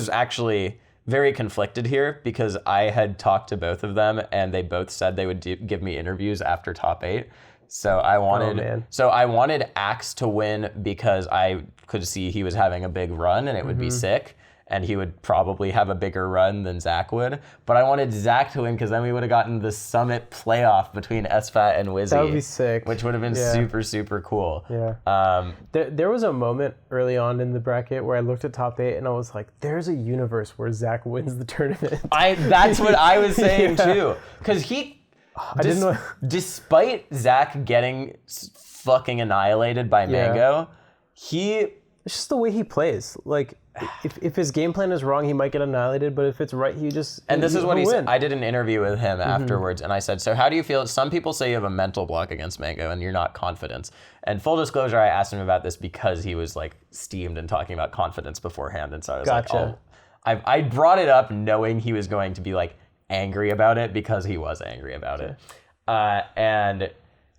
S2: actually very conflicted here because I had talked to both of them and they both said they would give me interviews after top 8. So I wanted Axe to win because I could see he was having a big run and it would be sick. And he would probably have a bigger run than Zach would. But I wanted Zach to win because then we would have gotten the Summit playoff between SFAT and Wizzy.
S1: That would be sick.
S2: Which would have been super, super cool.
S1: Yeah. There was a moment early on in the bracket where I looked at top 8 and I was like, there's a universe where Zach wins the tournament.
S2: That's what I was saying too. Because despite Zach getting fucking annihilated by Mango, it's
S1: just the way he plays. Like, if his game plan is wrong, he might get annihilated, but if it's right,
S2: And this is what he said. I did an interview with him afterwards, and I said, so how do you feel? Some people say you have a mental block against Mango, and you're not confident. And full disclosure, I asked him about this because he was like steamed and talking about confidence beforehand, and so I was like, oh. I brought it up knowing he was going to be like angry about it because he was angry about it. And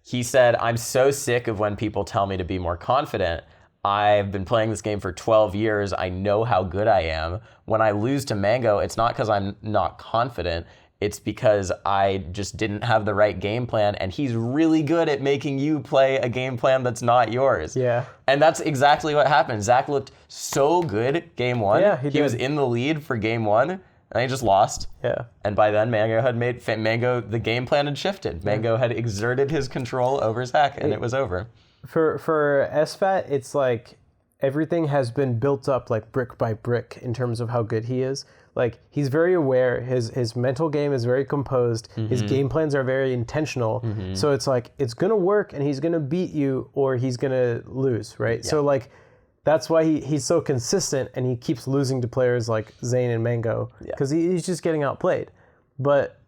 S2: he said, I'm so sick of when people tell me to be more confident. I've been playing this game for 12 years. I know how good I am. When I lose to Mango, it's not because I'm not confident. It's because I just didn't have the right game plan, and he's really good at making you play a game plan that's not yours.
S1: Yeah.
S2: And that's exactly what happened. Zach looked so good game 1.
S1: Yeah,
S2: he was in the lead for game 1, and he just lost.
S1: Yeah.
S2: And by then, the game plan had shifted. Mango had exerted his control over Zach, and it was over.
S1: For SFAT, it's like everything has been built up like brick by brick in terms of how good he is. Like, he's very aware, his mental game is very composed, his game plans are very intentional. So it's like, it's gonna work and he's gonna beat you or he's gonna lose, right? Yeah. So like, that's why he's so consistent and he keeps losing to players like Zane and Mango because he's just getting outplayed. But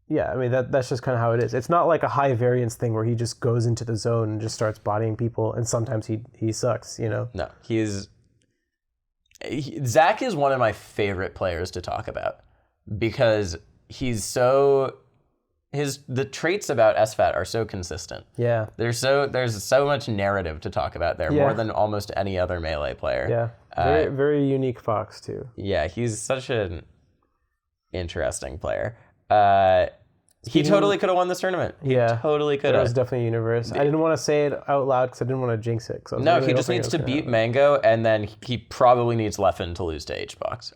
S1: yeah, I mean, that's just kind of how it is. It's not like a high variance thing where he just goes into the zone and just starts bodying people, and sometimes he sucks, you know?
S2: No, Zach is one of my favorite players to talk about because he's the traits about SFAT are so consistent. Yeah. There's so much narrative to talk about there, more than almost any other Melee player.
S1: Yeah, very, very unique Fox too.
S2: Yeah, he's such an interesting player. He totally could have won this tournament. He totally could have.
S1: It was definitely a universe. I didn't want to say it out loud because I didn't want to jinx it.
S2: No, he just needs to beat Mango, and then he probably needs Leffen to lose to Hbox.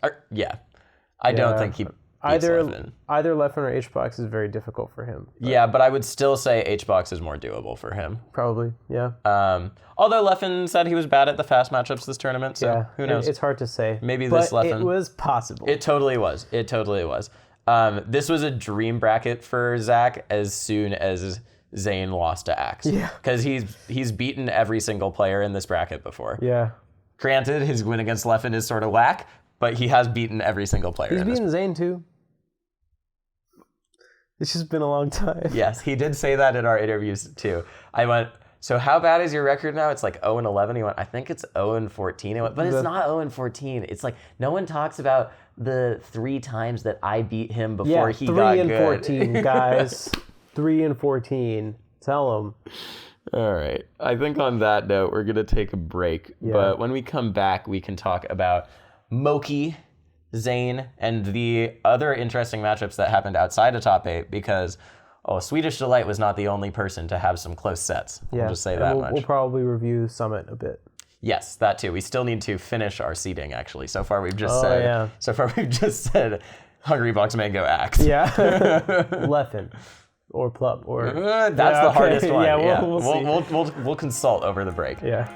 S2: I don't think he beats Leffen.
S1: Either Leffen or Hbox is very difficult for him.
S2: Yeah, but I would still say Hbox is more doable for him.
S1: Probably, yeah.
S2: Although Leffen said he was bad at the fast matchups this tournament, so who knows?
S1: It's hard to say.
S2: Maybe this Leffen.
S1: It was possible.
S2: It totally was. This was a dream bracket for Zach as soon as Zane lost to Axe. Yeah. Because he's beaten every single player in this bracket before. Yeah. Granted, his win against Leffen is sort of whack, but he has beaten every single player.
S1: He's beaten Zane too. It's just been a long time.
S2: Yes, he did say that in our interviews too. I went, so how bad is your record now? It's like 0-11. He went, I think it's 0-14. I went, but it's not 0-14. It's like, no one talks about the 3 times that I beat him before he got good.
S1: 3-14, guys. 3-14. Tell him.
S2: All right. I think on that note, we're going to take a break. Yeah. But when we come back, we can talk about Moki, Zane, and the other interesting matchups that happened outside of top 8 because Swedish Delight was not the only person to have some close sets. We'll just say that much.
S1: We'll probably review Summit a bit.
S2: Yes, that too. We still need to finish our seeding, actually. So far, we've just said Hungrybox Mango Axe. Yeah.
S1: Leffen. Or Plup. Or
S2: that's the hardest one.
S1: Yeah, we'll see.
S2: We'll consult over the break.
S1: Yeah.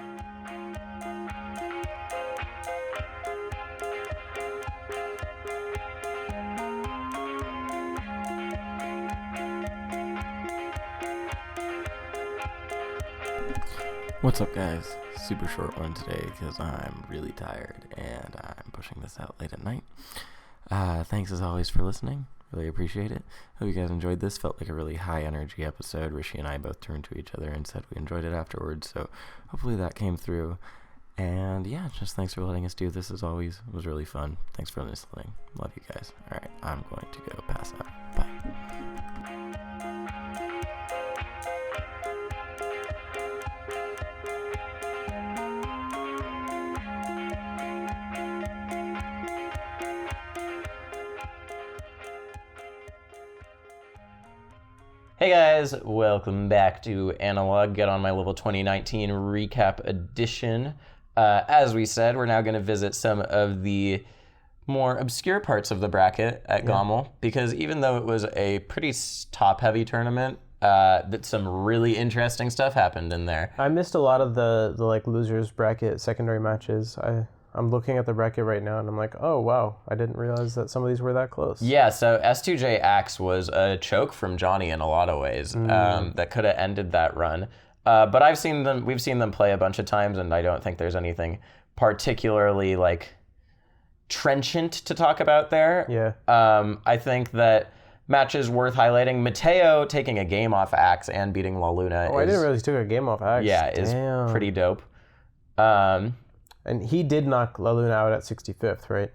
S3: What's up, guys? Super short one today because I'm really tired and I'm pushing this out late at night. Thanks as always for listening. Really appreciate it. Hope you guys enjoyed this. Felt like a really high energy episode. Rishi and I both turned to each other and said we enjoyed it afterwards, so hopefully that came through. And yeah, just thanks for letting us do this as always. It was really fun. Thanks for listening. Love you guys. All right, I'm going to go pass out. Bye.
S2: Hey guys, welcome back to Analog. Get on my level 2019 recap edition. As we said, we're now going to visit some of the more obscure parts of the bracket at Gommel, because even though it was a pretty top-heavy tournament, that some really interesting stuff happened in there.
S1: I missed a lot of the like losers bracket secondary matches. I'm looking at the bracket right now and I'm like, oh wow, I didn't realize that some of these were that close.
S2: Yeah, so S2J Axe was a choke from Johnny in a lot of ways that could have ended that run. But we've seen them play a bunch of times, and I don't think there's anything particularly like trenchant to talk about there.
S1: Yeah.
S2: I think that matches worth highlighting. Mateo taking a game off Axe and beating La Luna.
S1: I didn't realize he took a game off Axe.
S2: Yeah,
S1: Damn.
S2: is pretty dope.
S1: And he did knock La Luna out at 65th, right?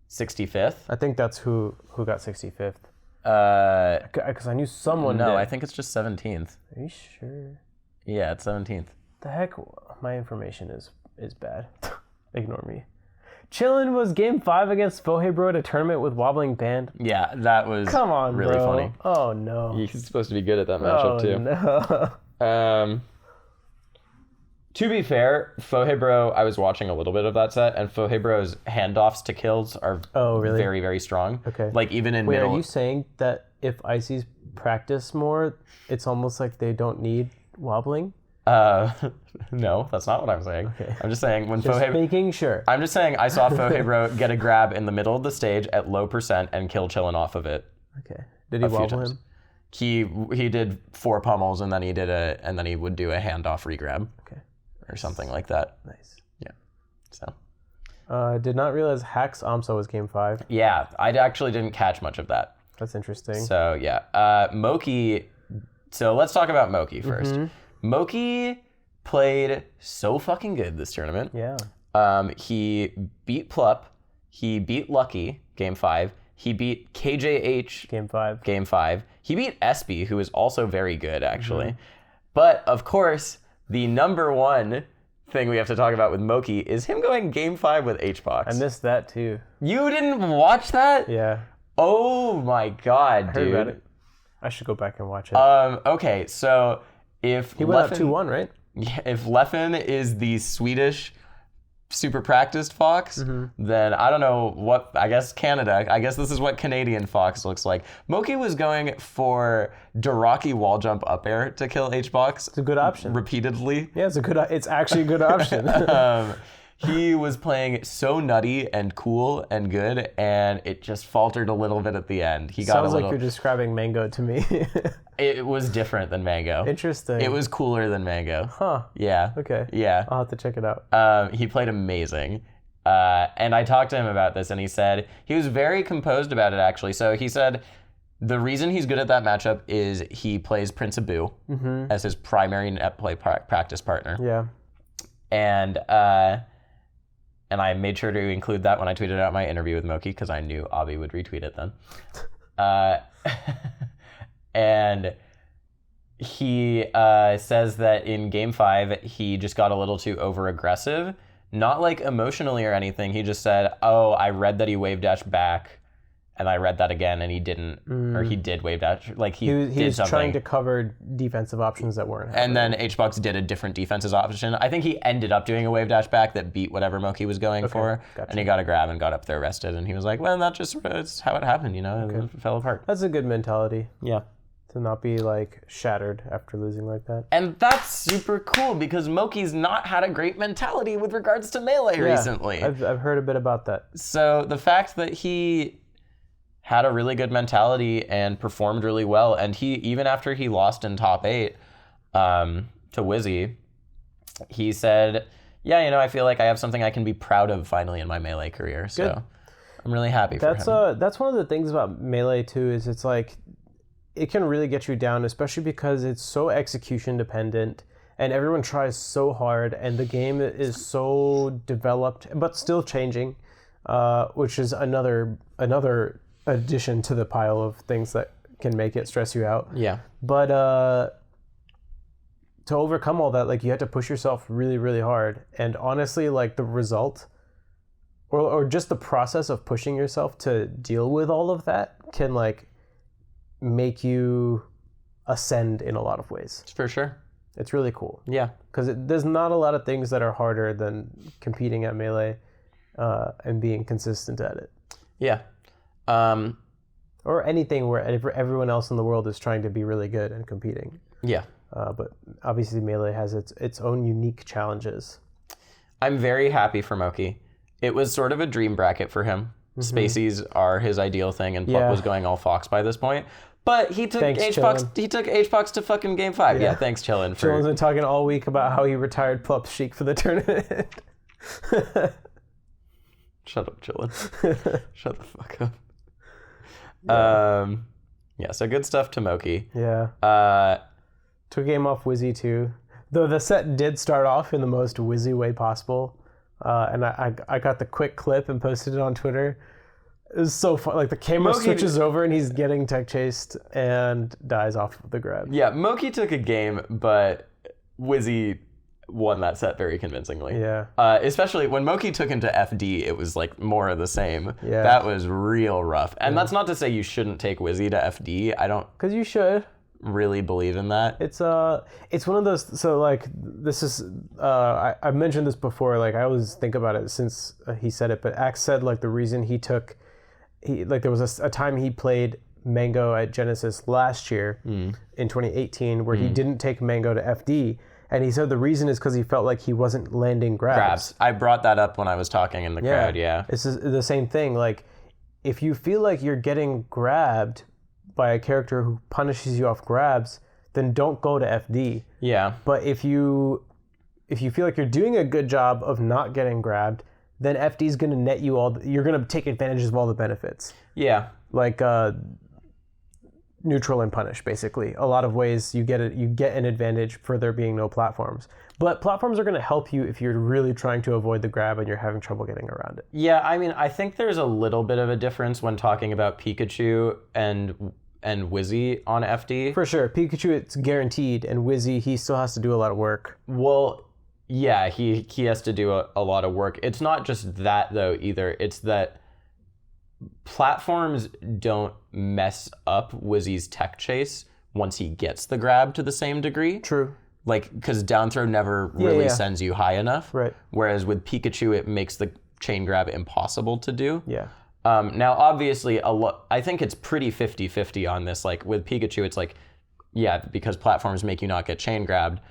S2: 65th?
S1: I think that's who got 65th. Because I knew someone
S2: No,
S1: did.
S2: I think it's just 17th.
S1: Are you sure?
S2: Yeah, it's 17th.
S1: The heck? My information is bad. Ignore me. Chillin' was game 5 against Fohebro at a tournament with wobbling band.
S2: Yeah, that was
S1: Come on,
S2: really
S1: bro.
S2: funny.
S1: Oh no.
S2: He's supposed to be good at that matchup too.
S1: No.
S2: To be fair, Fohebro, I was watching a little bit of that set, and Fohebro's handoffs to kills are
S1: really?
S2: very, very strong.
S1: Okay.
S2: Like even in
S1: Wait,
S2: middle.
S1: are you saying that if Ices practice more, it's almost like they don't need wobbling?
S2: No, that's not what I'm saying.
S1: Okay.
S2: I'm just saying when
S1: Just
S2: Fohebro.
S1: making sure.
S2: I'm just saying I saw Fohebro get a grab in the middle of the stage at low percent and kill Chillin' off of it.
S1: Okay. Did he wobble him?
S2: He did 4 pummels, and then he would do a handoff regrab.
S1: Okay.
S2: Or something like that.
S1: Nice.
S2: Yeah. So.
S1: Did not realize Hacks AMSA was game 5.
S2: Yeah, I actually didn't catch much of that.
S1: That's interesting.
S2: So yeah, Moki. So let's talk about Moki first. Moki played so fucking good this tournament.
S1: Yeah.
S2: He beat Plup. He beat Lucky game 5. He beat KJH
S1: Game 5.
S2: game 5. He beat SB, who is also very good actually. But of course, the number one thing we have to talk about with Moki is him going game 5 with Hbox.
S1: I missed that too.
S2: You didn't watch that?
S1: Yeah.
S2: Oh my god,
S1: I
S2: dude.
S1: heard about it. I should go back and watch it.
S2: Okay, so if
S1: he went up 2-1, right?
S2: Yeah, if Leffen is the Swedish super practiced Fox, then I don't know what, I guess Canada, I guess this is what Canadian Fox looks like. Moki was going for Doraki wall jump up air to kill Hbox.
S1: It's a good option.
S2: Repeatedly.
S1: Yeah, it's actually a good option.
S2: He was playing so nutty and cool and good, and it just faltered a little bit at the end. He got
S1: Sounds like you're describing Mango to me.
S2: It was different than Mango.
S1: Interesting.
S2: It was cooler than Mango.
S1: Huh.
S2: Yeah.
S1: Okay.
S2: Yeah.
S1: I'll have to check it out.
S2: He played amazing. And I talked to him about this, and he said he was very composed about it, actually. So he said the reason he's good at that matchup is he plays Prince Abu as his primary net play practice partner.
S1: Yeah.
S2: And I made sure to include that when I tweeted out my interview with Moki, because I knew Avi would retweet it then. And he says that in game 5, he just got a little too over-aggressive. Not like emotionally or anything. He just said, oh, I read that he wave dashed back, and I read that again, and he didn't, or he did wave dash. Like he
S1: was
S2: did something.
S1: Trying to cover defensive options that weren't happening.
S2: And then Hbox did a different defensive option. I think he ended up doing a wave dash back that beat whatever Moki was going for.
S1: Gotcha.
S2: And he got a grab and got up there rested. And he was like, well, it's how it happened, you know? It fell apart.
S1: That's a good mentality.
S2: Yeah.
S1: To not be like shattered after losing like that.
S2: And that's super cool because Moki's not had a great mentality with regards to Melee recently.
S1: I've heard a bit about that.
S2: So the fact that he had a really good mentality and performed really well, and he, even after he lost in top 8 to Wizzy, he said, yeah, I feel like I have something I can be proud of finally in my Melee career. So
S1: Good.
S2: I'm really happy for him.
S1: That's one of the things about Melee too, is it's like, it can really get you down, especially because it's so execution dependent and everyone tries so hard and the game is so developed, but still changing, which is another addition to the pile of things that can make it stress you out.
S2: Yeah.
S1: But to overcome all that, like, you have to push yourself really, really hard. And honestly, like, the result or just the process of pushing yourself to deal with all of that can, like, make you ascend in a lot of ways.
S2: For sure.
S1: It's really cool.
S2: Yeah.
S1: Because there's not a lot of things that are harder than competing at Melee and being consistent at it.
S2: Yeah.
S1: Or anything where everyone else in the world is trying to be really good and competing.
S2: Yeah.
S1: But obviously Melee has its own unique challenges.
S2: I'm very happy for Moki. It was sort of a dream bracket for him. Spaceys are his ideal thing, and Plup was going all Fox by this point. But he took Hbox. He took Hbox to fucking game 5. Yeah, thanks, Chillin.
S1: Chillin's been talking all week about how he retired Plup's Sheik for the tournament.
S2: Shut up, Chillin. Shut the fuck up. Yeah. So good stuff to Moki.
S1: Yeah. Took a game off Wizzy too. Though the set did start off in the most Wizzy way possible. And I got the quick clip and posted it on Twitter. It was so fun. Like, the camera switches over and he's getting tech chased and dies off of the grab.
S2: Yeah, Moki took a game, but Wizzy won that set very convincingly.
S1: Yeah.
S2: Especially when Moki took him to FD, it was like more of the same.
S1: Yeah.
S2: That was real rough. And that's not to say you shouldn't take Wizzy to FD. I don't
S1: Because you should.
S2: really believe in that.
S1: It's one of those. So, like, this is I've mentioned this before. Like, I always think about it since he said it. But Axe said, like, the reason there was a time he played Mango at Genesis last year in 2018 where he didn't take Mango to FD, and he said the reason is because he felt like he wasn't landing grabs.
S2: I brought that up when I was talking in the crowd. Yeah,
S1: it's the same thing. Like, if you feel like you're getting grabbed by a character who punishes you off grabs, then don't go to FD.
S2: Yeah.
S1: But if you feel like you're doing a good job of not getting grabbed, then FD is going to net you you're going to take advantage of all the benefits.
S2: Yeah.
S1: Like neutral and punish, basically. A lot of ways you get an advantage for there being no platforms. But platforms are going to help you if you're really trying to avoid the grab and you're having trouble getting around it.
S2: Yeah, I mean, I think there's a little bit of a difference when talking about Pikachu and Wizzy on FD.
S1: For sure. Pikachu, it's guaranteed, and Wizzy, he still has to do a lot of work.
S2: Well, yeah, he has to do a lot of work. It's not just that, though, either. It's that platforms don't mess up Wizzy's tech chase once he gets the grab to the same degree.
S1: True.
S2: Like, because down throw never really sends you high enough.
S1: Right.
S2: Whereas with Pikachu, it makes the chain grab impossible to do.
S1: Yeah.
S2: Now, obviously, I think it's pretty 50-50 on this. Like, with Pikachu, it's like, yeah, because platforms make you not get chain grabbed.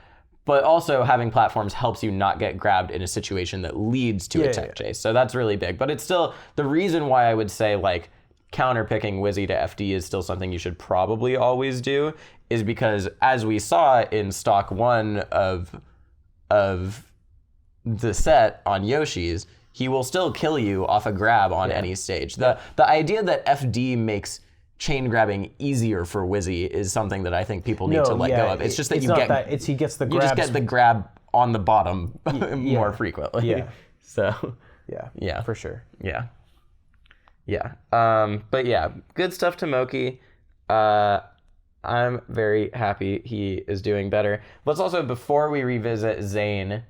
S2: But also, having platforms helps you not get grabbed in a situation that leads to a tech chase. So that's really big. But it's still, the reason why I would say, like, counterpicking Wizzy to FD is still something you should probably always do, is because, as we saw in stock 1 of the set on Yoshi's, he will still kill you off a grab on any stage. The idea that FD makes chain grabbing easier for Wizzy is something that I think people need to let go of. It's just that
S1: he gets the grab.
S2: You just get the grab on the bottom more frequently.
S1: Yeah.
S2: So.
S1: Yeah. For sure.
S2: Yeah. Yeah. But yeah, good stuff to Moki. I'm very happy he is doing better. Let's also, before we revisit Zane,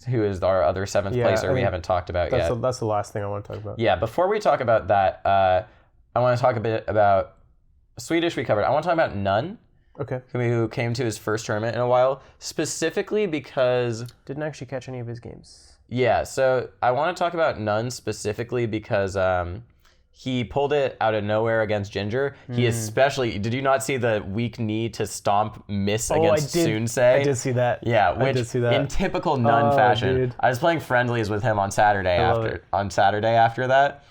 S2: who is our other 7th placer we haven't talked about yet.
S1: That's the last thing I want to talk about.
S2: Yeah, before we talk about that, I want to talk a bit about Swedish we covered. I want to talk about Nunn, who came to his first tournament in a while, specifically because...
S1: Didn't actually catch any of his games.
S2: Yeah, so I want to talk about Nunn specifically because he pulled it out of nowhere against Ginger. He especially... Did you not see the weak knee to stomp miss against Sunsei?
S1: I did see that.
S2: Yeah, which in typical Nunn fashion. Dude. I was playing friendlies with him on Saturday after that.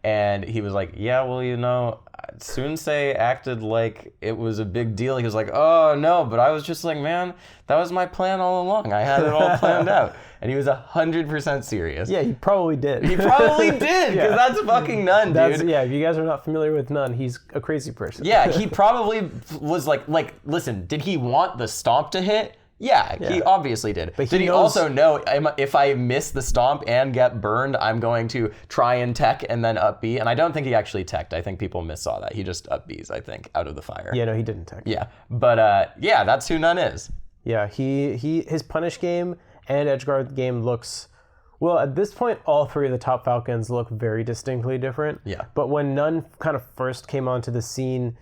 S2: And he was like, yeah, well, Sunsei acted like it was a big deal. He was like, oh no, but I was just like, man, that was my plan all along. I had it all planned out. And he was 100% serious.
S1: Yeah, he probably did.
S2: He probably did, because that's fucking Nun, dude.
S1: Yeah, if you guys are not familiar with Nun, he's a crazy person.
S2: Yeah, he probably was like, listen, did he want the stomp to hit? Yeah, he obviously did. But did he also know, if I miss the stomp and get burned, I'm going to try and tech and then up B? And I don't think he actually teched. I think people missaw that. He just up Bs, I think, out of the fire.
S1: Yeah, no, he didn't tech.
S2: Yeah, but yeah, that's who Nun is.
S1: Yeah, his punish game and edgeguard game looks... Well, at this point, all three of the top Falcons look very distinctly different.
S2: Yeah.
S1: But when Nun kind of first came onto the scene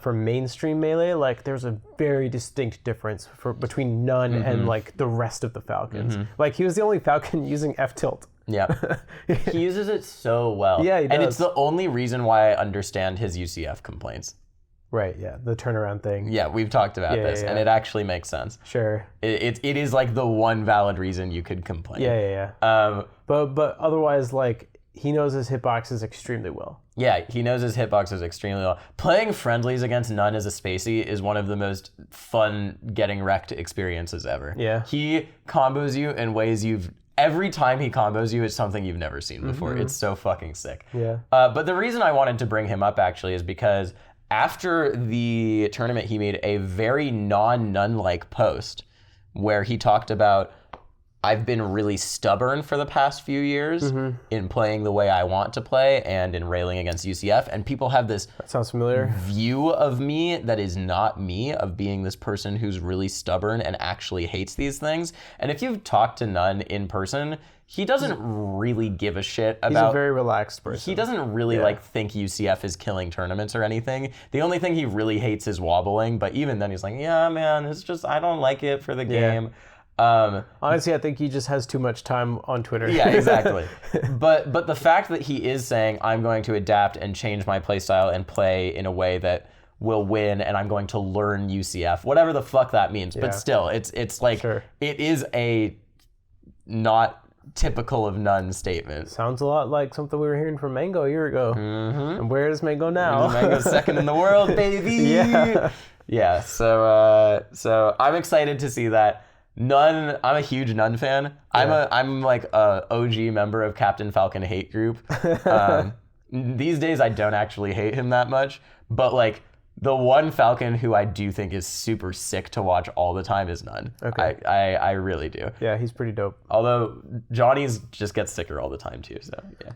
S1: for mainstream Melee, like there's a very distinct difference between Nun and like the rest of the Falcons. Like he was the only Falcon using F tilt.
S2: Yeah. He uses it so well.
S1: Yeah, he does.
S2: And it's the only reason why I understand his UCF complaints.
S1: Right, yeah, the turnaround thing.
S2: Yeah, we've talked about this, and it actually makes sense.
S1: Sure.
S2: It is like the one valid reason you could complain.
S1: Yeah. But otherwise, like, he knows his hitboxes extremely well.
S2: Yeah, he knows his hitboxes extremely well. Playing friendlies against Nun as a spacey is one of the most fun getting wrecked experiences ever.
S1: Yeah.
S2: He combos you in ways every time he combos you, it's something you've never seen before. It's so fucking sick.
S1: Yeah.
S2: But the reason I wanted to bring him up actually is because after the tournament, he made a very non-Nun-like post where he talked about, I've been really stubborn for the past few years in playing the way I want to play and in railing against UCF. And people have this
S1: That sounds familiar.
S2: view of me that is not me, of being this person who's really stubborn and actually hates these things. And if you've talked to Nun in person, he doesn't really give a shit about...
S1: He's a very relaxed person.
S2: He doesn't really think UCF is killing tournaments or anything. The only thing he really hates is wobbling, but even then he's like, yeah, man, it's just, I don't like it for the game.
S1: Honestly, I think he just has too much time on Twitter.
S2: Yeah, exactly. But the fact that he is saying, I'm going to adapt and change my playstyle and play in a way that will win, and I'm going to learn UCF, whatever the fuck that means. But still, it's like, it is a not typical of Nun statement.
S1: Sounds a lot like something we were hearing from Mango a year ago. And where is Mango now?
S2: Mango's second in the world, baby. Yeah. So I'm excited to see that. Nun, I'm a huge Nun fan. I'm like a OG member of Captain Falcon hate group. These days I don't actually hate him that much, but like the one Falcon who I do think is super sick to watch all the time is Nun. Okay. I really do.
S1: Yeah, he's pretty dope.
S2: Although Johnny's just gets sicker all the time too, so yeah.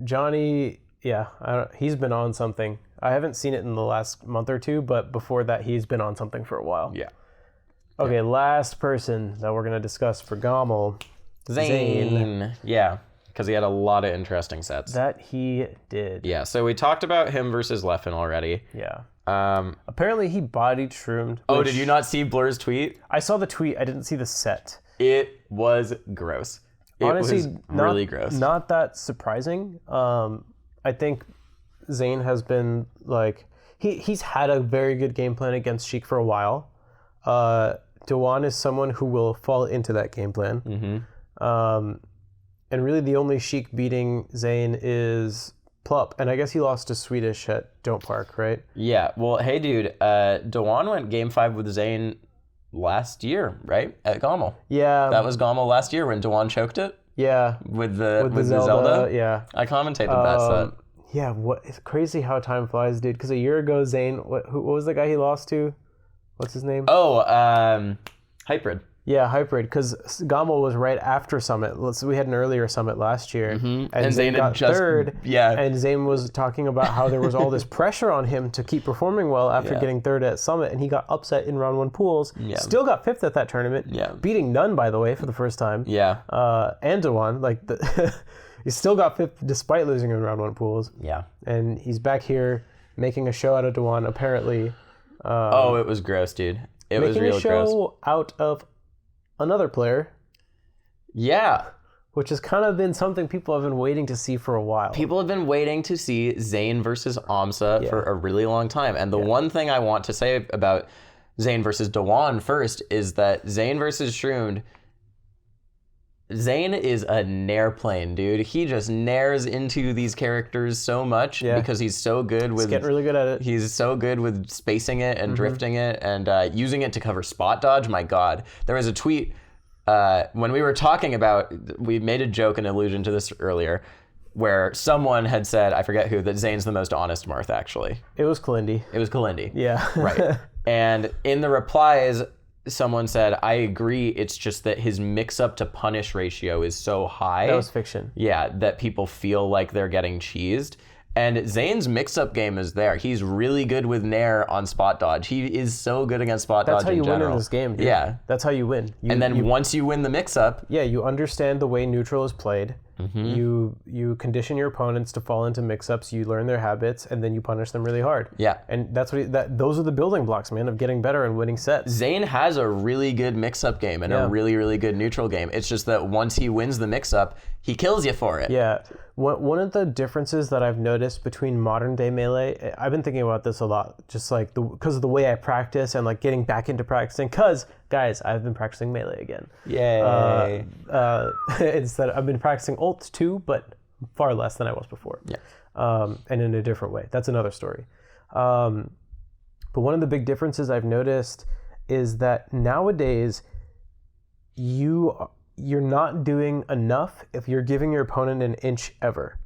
S1: Johnny, he's been on something. I haven't seen it in the last month or two, but before that he's been on something for a while.
S2: Yeah.
S1: Okay, last person that we're going to discuss for Gommel.
S2: Zane. Yeah, because he had a lot of interesting sets.
S1: That he did.
S2: Yeah, so we talked about him versus Leffen already.
S1: Yeah. Apparently he bodied Shroomed.
S2: Oh, did you not see Blur's tweet?
S1: I saw the tweet. I didn't see the set.
S2: It was gross.
S1: Honestly,
S2: it was really gross.
S1: Not that surprising. I think Zane has been like... He's had a very good game plan against Sheik for a while. Dewan is someone who will fall into that game plan. And really the only Sheik beating Zane is Plup. And I guess he lost to Swedish at Don't Park, right?
S2: Yeah. Well, hey, dude. Dewan went game 5 with Zane last year, right? At Gommel.
S1: Yeah.
S2: That was Gommel last year when Dewan choked it?
S1: Yeah.
S2: With the Zelda?
S1: Yeah.
S2: I commentated that set.
S1: Yeah, it's crazy how time flies, dude. Because a year ago, Zane, what was the guy he lost to? What's his name?
S2: Oh, Hybrid.
S1: Yeah, Hybrid, because Gommel was right after Summit. So we had an earlier Summit last year, and Zane got third.
S2: Yeah.
S1: And Zane was talking about how there was all this pressure on him to keep performing well after getting third at Summit, and he got upset in round 1 pools. Yeah. Still got 5th at that tournament. Yeah. Beating Nunn, by the way, for the first time. Yeah. And Dewan, he still got 5th despite losing in round 1 pools. Yeah. And he's back here making a show out of Dewan, apparently.
S2: It was gross, dude. It was real gross.
S1: Making a show out of another player.
S2: Yeah.
S1: Which has kind of been something people have been waiting to see for a while.
S2: People have been waiting to see Zane versus Amsa for a really long time. And the one thing I want to say about – 'Zane versus Dewan first is that 'Zane versus Shroomed, Zane is a nair plane, dude. He just nairs into these characters so much because he's so good with...
S1: He's getting really good at it.
S2: He's so good with spacing it and drifting it and using it to cover spot dodge. My God. There was a tweet when we were talking about... We made a joke and allusion to this earlier where someone had said, I forget who, that Zane's the most honest Marth, actually.
S1: It was Kalindi.
S2: Yeah. Right. And in the replies... Someone said, I agree, it's just that his mix-up to punish ratio is so high.
S1: That was fiction.
S2: Yeah, that people feel like they're getting cheesed. And Zane's mix-up game is there. He's really good with nair on spot dodge. He is so good against spot dodge in general.
S1: That's how you win in this game, dude.
S2: Yeah.
S1: That's how you win.
S2: And then once you win the mix-up...
S1: Yeah, you understand the way neutral is played. You condition your opponents to fall into mix-ups, you learn their habits, and then you punish them really hard.
S2: Yeah.
S1: And that's those are the building blocks, man, of getting better and winning sets.
S2: Zane has a really good mix-up game and a really, really good neutral game. It's just that once he wins the mix-up, he kills you for it.
S1: Yeah. One of the differences that I've noticed between modern day Melee, I've been thinking about this a lot, just like because of the way I practice and like getting back into practicing, because guys, I've been practicing Melee again.
S2: Yay.
S1: Instead, I've been practicing ults too, but far less than I was before.
S2: Yeah.
S1: And in a different way. That's another story. But one of the big differences I've noticed is that nowadays you're not doing enough if you're giving your opponent an inch ever.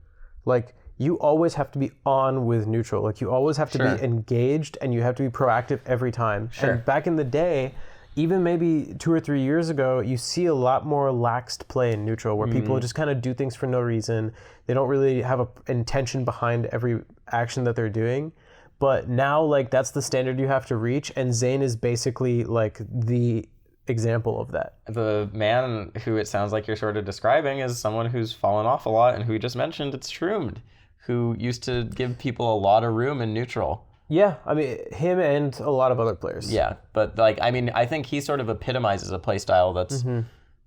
S1: Like, you always have to be on with neutral. Like, you always have to be engaged and you have to be proactive every time. And back in the day, even maybe 2 or 3 years ago, you see a lot more laxed play in neutral where people just kind of do things for no reason. They don't really have an intention behind every action that they're doing. But now, like, that's the standard you have to reach. And Zane is basically like the example of that.
S2: The man who it sounds like you're sort of describing is someone who's fallen off a lot and who you just mentioned, it's Shroomed, who used to give people a lot of room in neutral.
S1: Yeah, I mean, him and a lot of other players.
S2: Yeah, but like, I mean, I think he sort of epitomizes a playstyle that's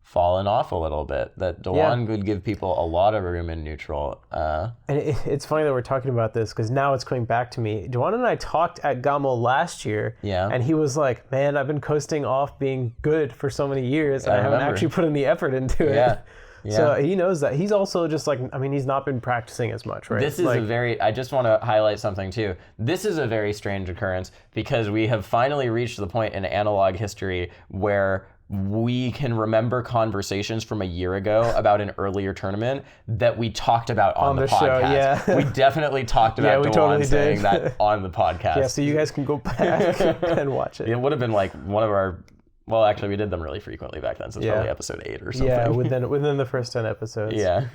S2: fallen off a little bit, that Dewan would give people a lot of room in neutral.
S1: And it's funny that we're talking about this because now it's coming back to me. Dewan and I talked at Gamo last year, and he was like, man, I've been coasting off being good for so many years, and I haven't actually put in the effort into it.
S2: Yeah.
S1: So he knows that. He's also just like, I mean, he's not been practicing as much, right?
S2: This is I just want to highlight something too. This is a very strange occurrence because we have finally reached the point in analog history where we can remember conversations from a year ago about an earlier tournament that we talked about on the podcast.
S1: Show,
S2: We definitely talked about Dewan saying that on the podcast.
S1: Yeah, so you guys can go back and watch it.
S2: It would have been like one of our... Well, actually, we did them really frequently back then, so it's probably episode 8 or something.
S1: Yeah, within the first 10 episodes.
S2: Yeah.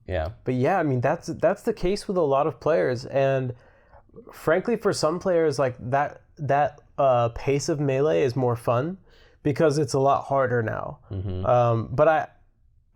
S1: Yeah. But yeah, I mean, that's the case with a lot of players. And frankly, for some players, like that pace of Melee is more fun because it's a lot harder now. But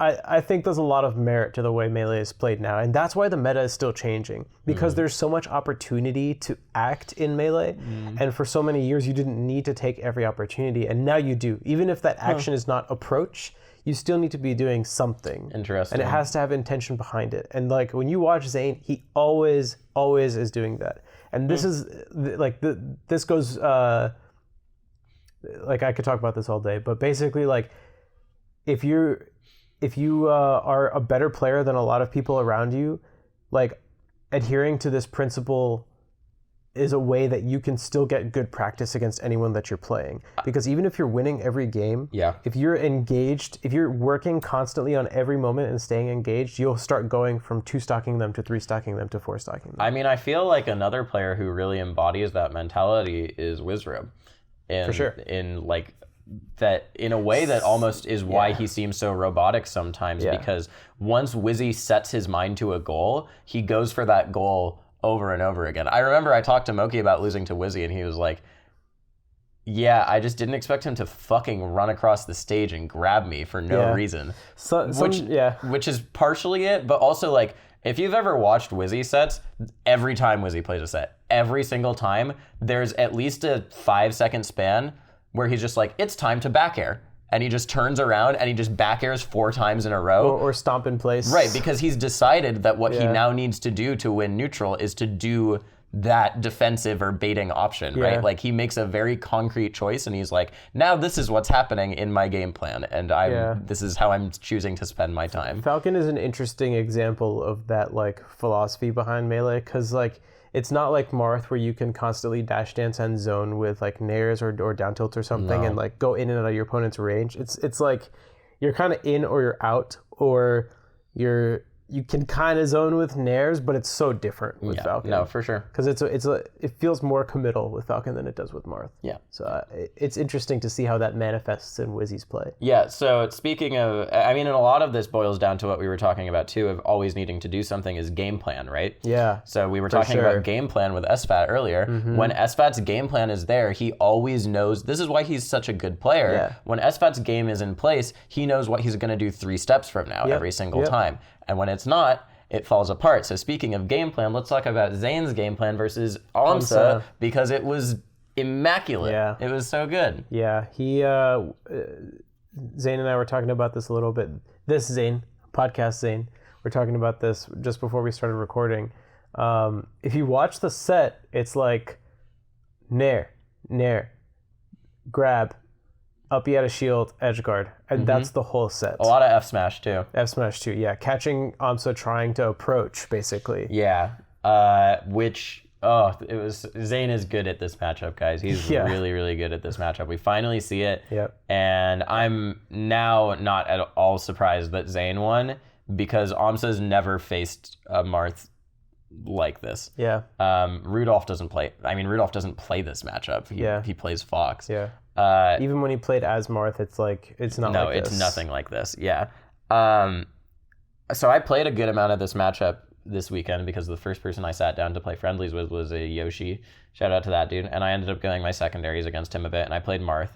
S1: I think there's a lot of merit to the way Melee is played now. And that's why the meta is still changing. Because there's so much opportunity to act in Melee. And for so many years, you didn't need to take every opportunity. And now you do. Even if that action is not approach, you still need to be doing something.
S2: Interesting.
S1: And it has to have intention behind it. And like when you watch Zane, he always is doing that. And this is like, this goes, like I could talk about this all day. But basically, like, if you are a better player than a lot of people around you, like adhering to this principle is a way that you can still get good practice against anyone that you're playing. Because even if you're winning every game, if you're engaged, if you're working constantly on every moment and staying engaged, you'll start going from 2-stocking them to 3-stocking them to 4-stocking them.
S2: I mean, I feel like another player who really embodies that mentality is Wizrib.
S1: For sure.
S2: In like... that in a way that almost is why he seems so robotic sometimes, because once Wizzy sets his mind to a goal, he goes for that goal over and over again. I remember I talked to Moki about losing to Wizzy and he was like, yeah, I just didn't expect him to fucking run across the stage and grab me for no reason. Which is partially it, but also like, if you've ever watched Wizzy sets, every time Wizzy plays a set, every single time, there's at least a 5-second span where he's just like, it's time to back air. And he just turns around and he just back airs 4 times in a row.
S1: Or stomp in place.
S2: Right, because he's decided that what he now needs to do to win neutral is to do that defensive or baiting option, right? Like he makes a very concrete choice and he's like, now this is what's happening in my game plan and this is how I'm choosing to spend my time.
S1: Falcon is an interesting example of that like philosophy behind melee, because like it's not like Marth where you can constantly dash dance and zone with like nairs or down tilt or something and like go in and out of your opponent's range. It's like you're kind of in or you're out, or you can kind of zone with nairs, but it's so different with Falcon.
S2: No, for sure.
S1: Because it feels more committal with Falcon than it does with Marth.
S2: Yeah.
S1: So it's interesting to see how that manifests in Wizzy's play.
S2: Yeah, so speaking of, I mean, and a lot of this boils down to what we were talking about too, of always needing to do something is game plan, right?
S1: Yeah.
S2: So we were talking about game plan with SFAT earlier. When SFAT's game plan is there, he always knows, this is why he's such a good player.
S1: Yeah.
S2: When SFAT's game is in place, he knows what he's going to do 3 steps from now every single time. And when it's not, it falls apart. So speaking of game plan, let's talk about Zane's game plan versus Amsa, because it was immaculate.
S1: Yeah.
S2: It was so good.
S1: Yeah, Zane and I were talking about this a little bit. This Zane, podcast Zane, we're talking about this just before we started recording. If you watch the set, it's like nair, grab, up he had a shield, edge guard, and that's the whole set.
S2: A lot of F smash too.
S1: F smash too, yeah. Catching Amsa trying to approach, basically.
S2: Yeah, it was, Zane is good at this matchup, guys. He's really, really good at this matchup. We finally see it.
S1: Yep.
S2: And I'm now not at all surprised that Zane won, because Amsa's never faced a Marth like this.
S1: Yeah.
S2: Rudolph doesn't play this matchup. He plays Fox.
S1: Yeah. Even when he played as Marth, it's like, it's not like this.
S2: No, it's nothing like this. Yeah. So I played a good amount of this matchup this weekend because the first person I sat down to play friendlies with was a Yoshi. Shout out to that dude. And I ended up going my secondaries against him a bit, and I played Marth.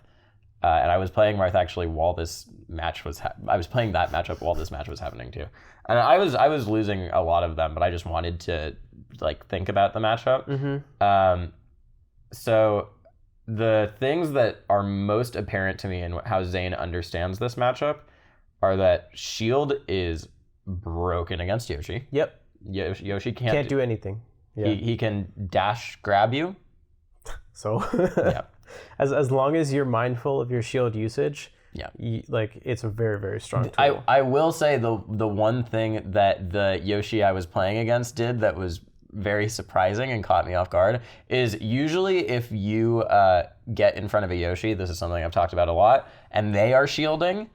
S2: And I was playing Marth actually while this match was I was playing that matchup while this match was happening too. And I was losing a lot of them, but I just wanted to like think about the matchup. So the things that are most apparent to me in how Zane understands this matchup are that shield is broken against Yoshi.
S1: Yep.
S2: Yoshi can't
S1: do anything. Yeah.
S2: He can dash grab you.
S1: So as long as you're mindful of your shield usage, it's a very, very strong tool.
S2: I will say the one thing that the Yoshi I was playing against did that was very surprising and caught me off guard is usually if you get in front of a Yoshi, this is something I've talked about a lot, and they are shielding,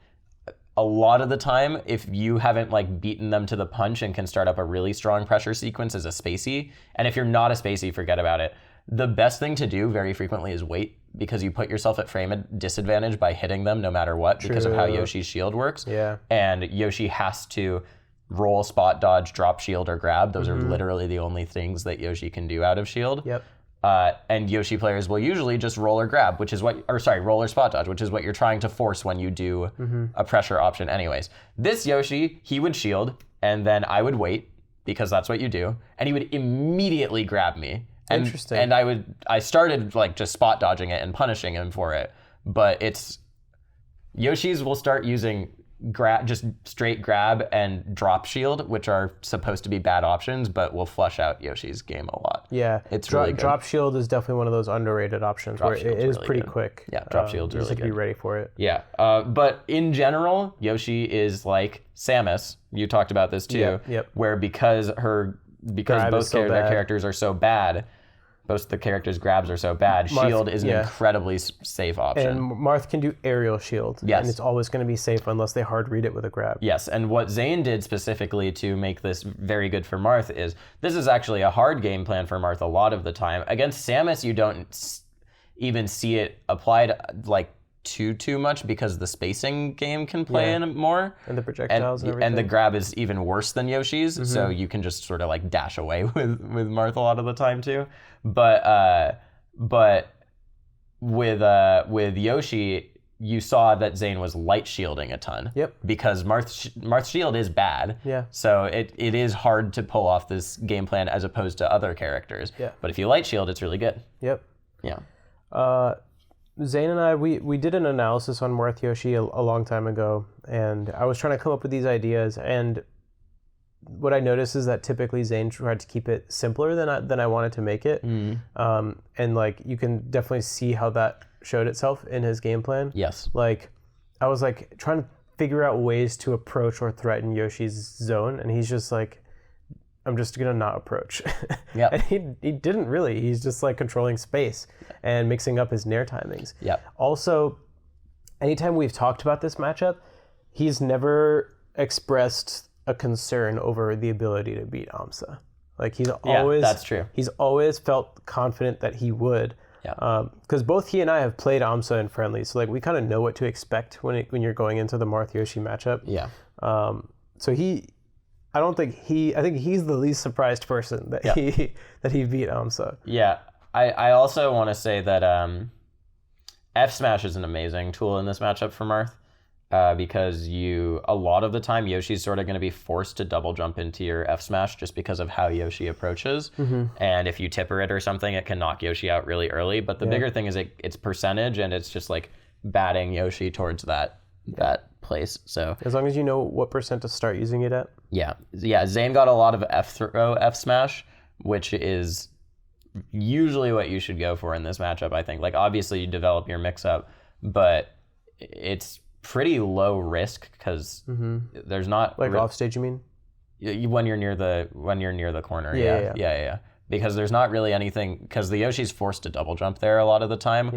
S2: a lot of the time, if you haven't like beaten them to the punch and can start up a really strong pressure sequence as a spacey, and if you're not a spacey, forget about it. The best thing to do very frequently is wait, because you put yourself at frame disadvantage by hitting them no matter what because of how Yoshi's shield works.
S1: Yeah.
S2: And Yoshi has to roll, spot, dodge, drop shield, or grab. Those are literally the only things that Yoshi can do out of shield.
S1: Yep.
S2: And Yoshi players will usually just roll or grab, roll or spot dodge, which is what you're trying to force when you do a pressure option anyways. This Yoshi, he would shield, and then I would wait, because that's what you do, and he would immediately grab me. And,
S1: Interesting.
S2: And I started like just spot dodging it and punishing him for it, but Yoshis will start using just straight grab and drop shield, which are supposed to be bad options, but will flush out Yoshi's game a lot.
S1: Yeah,
S2: it's really good.
S1: Drop shield is definitely one of those underrated options where it is really pretty quick.
S2: Yeah, drop shield's really good.
S1: You just have to be ready for it.
S2: Yeah, but in general, Yoshi is like Samus. You talked about this too.
S1: Yep.
S2: Where because both their characters are so bad, both the characters' grabs are so bad, shield is an incredibly safe option.
S1: And Marth can do aerial shield.
S2: Yes.
S1: And it's always going to be safe unless they hard read it with a grab.
S2: Yes, and what Zane did specifically to make this very good for Marth is, this is actually a hard game plan for Marth a lot of the time. Against Samus, you don't even see it applied like too much because the spacing game can play in more.
S1: And the projectiles and everything.
S2: And the grab is even worse than Yoshi's, so you can just sort of like dash away with Marth a lot of the time too. But with Yoshi, you saw that Zane was light shielding a ton.
S1: Yep.
S2: Because Marth's shield is bad.
S1: Yeah.
S2: So it is hard to pull off this game plan as opposed to other characters.
S1: Yeah.
S2: But if you light shield, it's really good.
S1: Yep.
S2: Yeah.
S1: Zane and I, we did an analysis on Marth Yoshi a long time ago, and I was trying to come up with these ideas, and what I noticed is that typically Zane tried to keep it simpler than I wanted to make it. And like you can definitely see how that showed itself in his game plan.
S2: Yes.
S1: Like I was like trying to figure out ways to approach or threaten Yoshi's zone, and he's just like, I'm just gonna not approach.
S2: Yeah.
S1: And he didn't really. He's just like controlling space and mixing up his nair timings.
S2: Yeah.
S1: Also, anytime we've talked about this matchup, he's never expressed a concern over the ability to beat Amsa. Like he's always,
S2: that's true.
S1: He's always felt confident that he would.
S2: Yeah.
S1: Because both he and I have played Amsa in friendlies, so like we kind of know what to expect when you're going into the Marth Yoshi matchup.
S2: Yeah.
S1: So I think he's the least surprised person that he beat Amsa.
S2: Yeah. I also want to say that F Smash is an amazing tool in this matchup for Marth. Because a lot of the time, Yoshi's sort of going to be forced to double jump into your F smash just because of how Yoshi approaches. And if you tipper it or something, it can knock Yoshi out really early. But the bigger thing is it's percentage, and it's just like batting Yoshi towards that place. So
S1: as long as you know what percent to start using it at.
S2: Yeah. Zane got a lot of F throw F smash, which is usually what you should go for in this matchup, I think. Like obviously you develop your mix up, but it's pretty low risk because there's not
S1: like off stage. You mean
S2: when you're near the corner? Yeah. Because there's not really anything, because the Yoshi's forced to double jump there a lot of the time,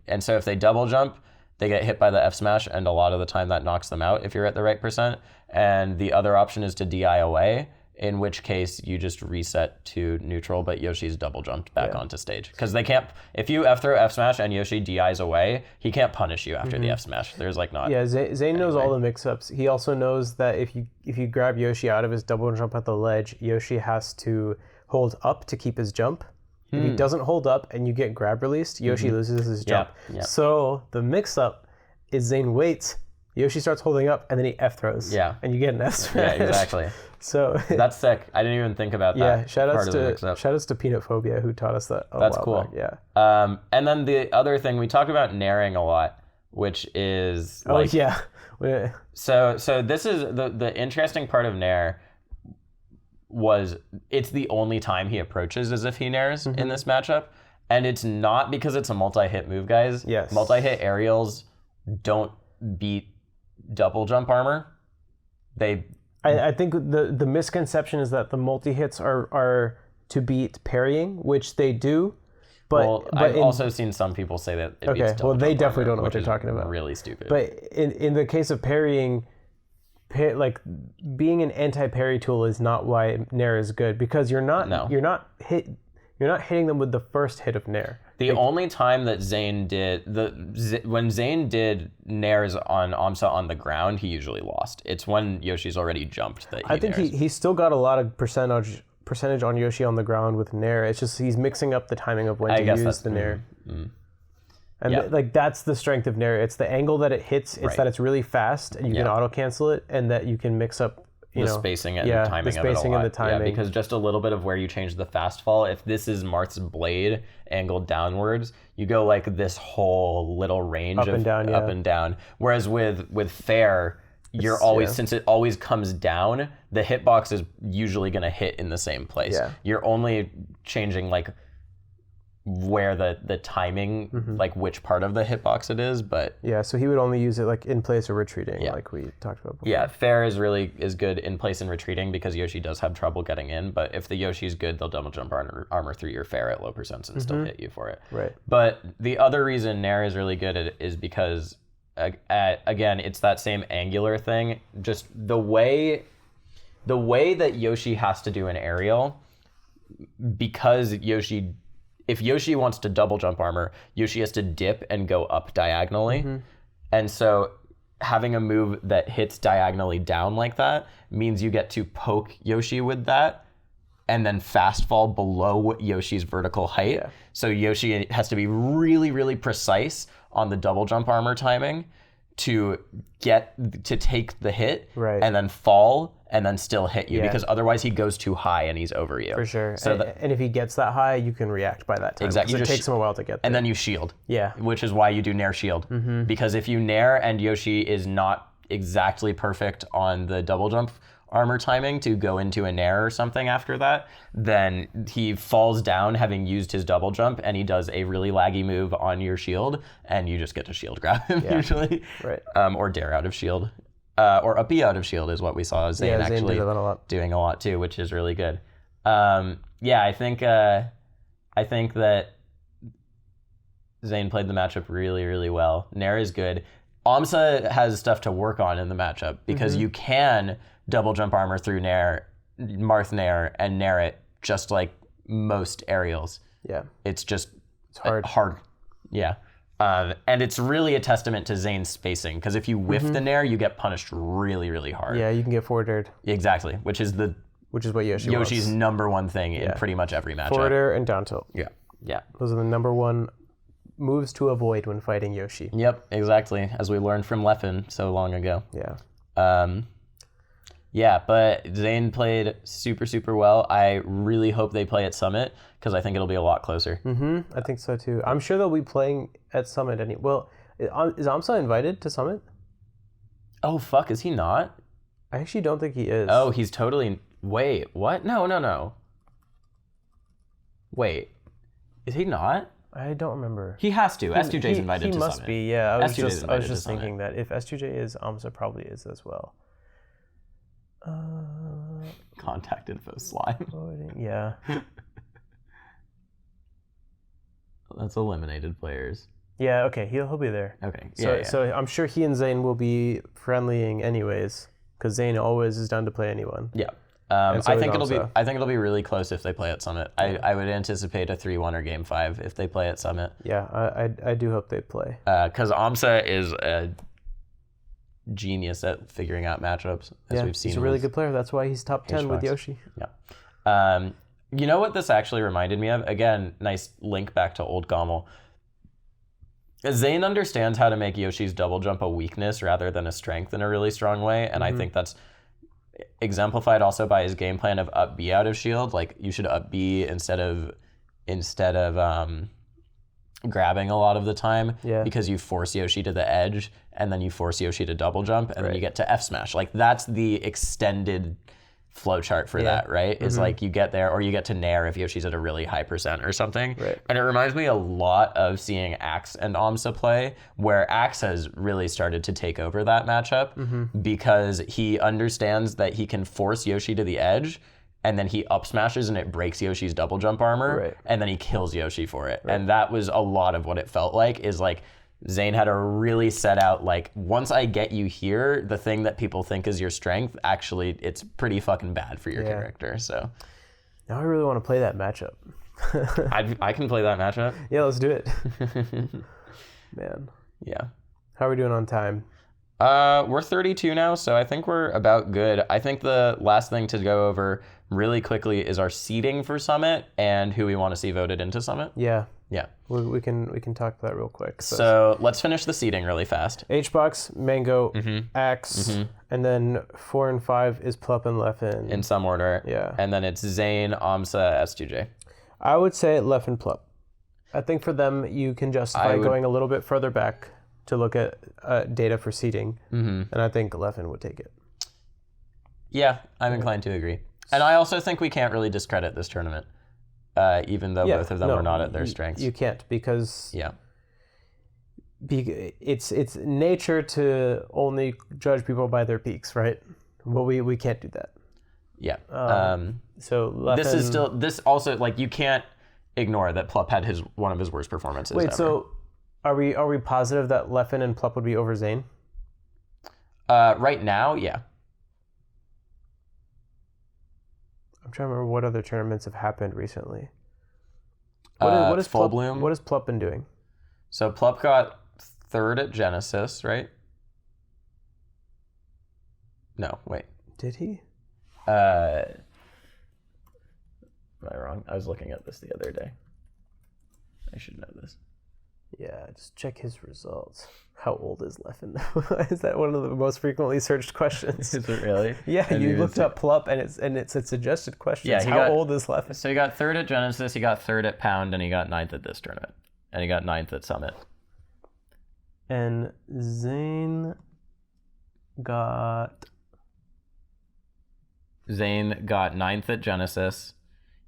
S2: and so if they double jump, they get hit by the F smash, and a lot of the time that knocks them out if you're at the right percent. And the other option is to DI away, in which case you just reset to neutral, but Yoshi's double jumped back onto stage. Because they can't, if you F throw F smash and Yoshi DIs away, he can't punish you after the F smash. There's like not.
S1: Yeah, Zane knows all the mix-ups. He also knows that if you grab Yoshi out of his double jump at the ledge, Yoshi has to hold up to keep his jump. If he doesn't hold up and you get grab released, Yoshi loses his jump.
S2: Yeah.
S1: So the mix-up is Zane waits, Yoshi starts holding up, and then he F throws.
S2: Yeah.
S1: And you get an F smash.
S2: Yeah, exactly.
S1: So
S2: that's sick. I didn't even think about that.
S1: Yeah, shoutouts to Peanut Phobia who taught us that.
S2: That's cool.
S1: Back. Yeah.
S2: And then the other thing, we talk about nairing a lot, which is like, So this is the interesting part of nair was it's the only time he approaches as if he nairs in this matchup, and it's not because it's a multi-hit move, guys.
S1: Yes.
S2: Multi-hit aerials don't beat double jump armor.
S1: I think the misconception is that the multi-hits are to beat parrying, which they do. But
S2: I've also seen some people say that it beats double
S1: they
S2: jump
S1: definitely
S2: armor,
S1: don't know what
S2: which
S1: they're
S2: is
S1: talking about.
S2: Really stupid.
S1: But in the case of parrying, like being an anti-parry tool is not why nair is good, because you're not hitting them with the first hit of nair.
S2: The only time that Zane did when Zane did nairs on Amsa on the ground, he usually lost. It's when Yoshi's already jumped that
S1: I think he still got a lot of percentage on Yoshi on the ground with nair. It's just he's mixing up the timing of when to use the nair. And like that's the strength of nair. It's the angle that it hits. It's that it's really fast and you can auto cancel it, and that you can mix up
S2: the spacing and timing of it a lot.
S1: And the timing.
S2: Yeah, because just a little bit of where you change the fast fall, if this is Marth's blade angled downwards, you go like this whole little range
S1: up
S2: and down. Whereas with fair, you're always, since it always comes down, the hitbox is usually going to hit in the same place.
S1: Yeah.
S2: You're only changing like where the timing, like which part of the hitbox it is, but
S1: so he would only use it like in place or retreating, like we talked about before.
S2: Yeah, fair is good in place and retreating because Yoshi does have trouble getting in, but if the Yoshi's good, they'll double jump armor through your fair at low percents and still hit you for it.
S1: Right.
S2: But the other reason nair is really good at it is because again, it's that same angular thing. Just the way that Yoshi has to do an aerial, because if Yoshi wants to double jump armor, Yoshi has to dip and go up diagonally. And so having a move that hits diagonally down like that means you get to poke Yoshi with that and then fast fall below Yoshi's vertical height. Yeah. So Yoshi has to be really, really precise on the double jump armor timing to take the hit and then fall and then still hit you, because otherwise he goes too high and he's over you.
S1: For sure.
S2: So
S1: and if he gets that high, you can react by that time.
S2: Exactly.
S1: It takes him a while to get there.
S2: And then you shield.
S1: Yeah.
S2: Which is why you do nair shield. Because if you nair and Yoshi is not exactly perfect on the double jump armor timing to go into a nair or something after that, then he falls down having used his double jump, and he does a really laggy move on your shield, and you just get to shield grab him usually.
S1: Right.
S2: Or dare out of shield. Or up B out of shield is what we saw Zane actually
S1: did that a lot.
S2: doing a lot too, which is really good. I think that Zane played the matchup really, really well. Nair is good. Amsa has stuff to work on in the matchup because you can double jump armor through Nair, Marth Nair, and Nair it just like most aerials.
S1: Yeah.
S2: It's
S1: hard.
S2: Yeah. And it's really a testament to Zane's spacing, because if you whiff the Nair, you get punished really, really hard.
S1: Yeah, you can get forward aired.
S2: Exactly, which is
S1: what Yoshi's
S2: wants. Number one thing in pretty much every matchup.
S1: Forward air and down tilt.
S2: Yeah. Yeah.
S1: Those are the number one moves to avoid when fighting Yoshi.
S2: Yep, exactly. As we learned from Leffen so long ago.
S1: Yeah.
S2: But Zane played super, super well. I really hope they play at Summit, because I think it'll be a lot closer.
S1: I think so too. I'm sure they'll be playing at Summit. Well, is Amsa invited to Summit?
S2: Oh, fuck, is he not?
S1: I actually don't think he is.
S2: Oh, he's totally... Wait, what? No. Wait, is he not?
S1: I don't remember.
S2: He has to. S2J's invited to Summit.
S1: He must be, yeah. I was just
S2: Summit.
S1: thinking that if S2J is, Amsa probably is as well.
S2: Contact info slime.
S1: Yeah.
S2: That's eliminated players.
S1: Yeah, okay, he'll be there.
S2: Okay.
S1: So I'm sure he and Zane will be friendlying anyways, because Zane always is down to play anyone.
S2: Yeah.
S1: So
S2: I think it'll be really close if they play at Summit. I would anticipate a 3-1 or Game 5 if they play at Summit.
S1: Yeah, I do hope they play.
S2: Because Amsa is a genius at figuring out matchups, as we've seen.
S1: He's a really good player. That's why he's top 10 with Yoshi.
S2: Yeah. You know what this actually reminded me of? Again, nice link back to old Gommel. Zane understands how to make Yoshi's double jump a weakness rather than a strength in a really strong way, and I think that's exemplified also by his game plan of up B out of shield. Like, you should up B instead of grabbing a lot of the time, because you force Yoshi to the edge, and then you force Yoshi to double jump, and then you get to F smash. Like, that's the extended flowchart for that, right? Is like you get there, or you get to Nair if Yoshi's at a really high percent or something.
S1: Right.
S2: And it reminds me a lot of seeing Axe and Amsa play, where Axe has really started to take over that matchup because he understands that he can force Yoshi to the edge, and then he up smashes and it breaks Yoshi's double jump armor, and then he kills Yoshi for it. And that was a lot of what it felt like, is like Zane had to really set out, like, once I get you here, the thing that people think is your strength, actually, it's pretty fucking bad for your character. So
S1: now I really want to play that matchup.
S2: I can play that matchup.
S1: Yeah, let's do it. Man.
S2: Yeah.
S1: How are we doing on time?
S2: We're 32 now, so I think we're about good. I think the last thing to go over really quickly is our seeding for Summit and who we want to see voted into Summit.
S1: Yeah.
S2: Yeah.
S1: We can talk about that real quick.
S2: So let's finish the seeding really fast.
S1: Hbox, Mango, Axe, and then 4 and 5 is Plup and Leffen.
S2: In some order.
S1: Yeah.
S2: And then it's Zane, Amsa, S2J.
S1: I would say Leffen, Plup. I think for them, you can justify going a little bit further back to look at data for seeding, and I think Leffen would take it.
S2: Yeah, I'm inclined to agree. And I also think we can't really discredit this tournament, even though both of them were not at their strengths.
S1: You can't, because it's nature to only judge people by their peaks, right? Well, we can't do that.
S2: Yeah.
S1: So Leffen,
S2: this also, like, you can't ignore that Plup had one of his worst performances ever.
S1: So are we positive that Leffen and Plup would be over Zane?
S2: Right now, yeah.
S1: I'm trying to remember what other tournaments have happened recently.
S2: What is Full Bloom?
S1: What has Plup been doing?
S2: So Plup got 3rd at Genesis, right? No, wait.
S1: Did he?
S2: Am I wrong? I was looking at this the other day. I should know this.
S1: Yeah, just check his results. How old is Leffen? Is that one of the most frequently searched questions?
S2: Is it really?
S1: Yeah, you looked up Plup and it's a suggested question.
S2: Yeah,
S1: how old is Leffen?
S2: So he got 3rd at Genesis, he got 3rd at Pound, and he got 9th at this tournament. And he got 9th at Summit.
S1: And Zane got...
S2: Zane got 9th at Genesis.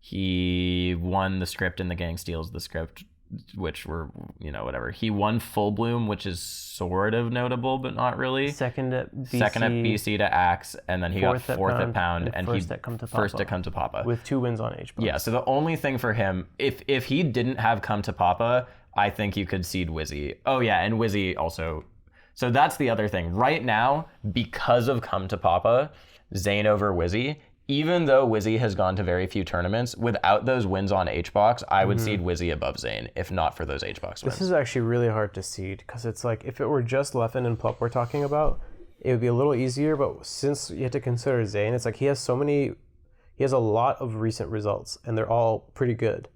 S2: He won the script and the gang steals the script, which were, whatever. He won Full Bloom, which is sort of notable, but not really.
S1: Second at
S2: BC to Axe, and then he got 4th at Pound, and
S1: first at Come to Papa.
S2: First at Come to Papa.
S1: With 2 wins on Hbox.
S2: Yeah, so the only thing for him, if he didn't have Come to Papa, I think you could seed Wizzy. Oh yeah, and Wizzy also. So that's the other thing. Right now, because of Come to Papa, Zane over Wizzy, even though Wizzy has gone to very few tournaments, without those wins on Hbox, I would seed Wizzy above Zane, if not for those Hbox wins.
S1: This is actually really hard to seed, because it's like, if it were just Leffen and Plup we're talking about, it would be a little easier, but since you have to consider Zane, it's like he has a lot of recent results, and they're all pretty good.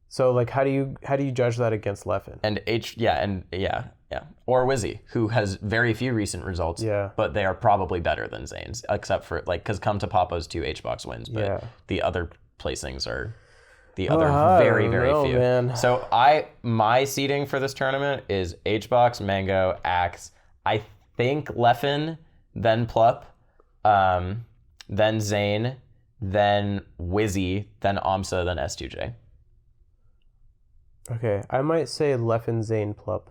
S1: So like, how do you judge that against Leffen? Or Wizzy, who has very few recent results, but they are probably better than Zane's, except for because Come to Papa's 2 Hbox wins, but the other placings are the other very, very few. Man. So my seeding for this tournament is Hbox, Mango, Axe, I think Leffen, then Plup, then Zane, then Wizzy, then Amsa, then S2J. Okay, I might say Leffen, Zane, Plup.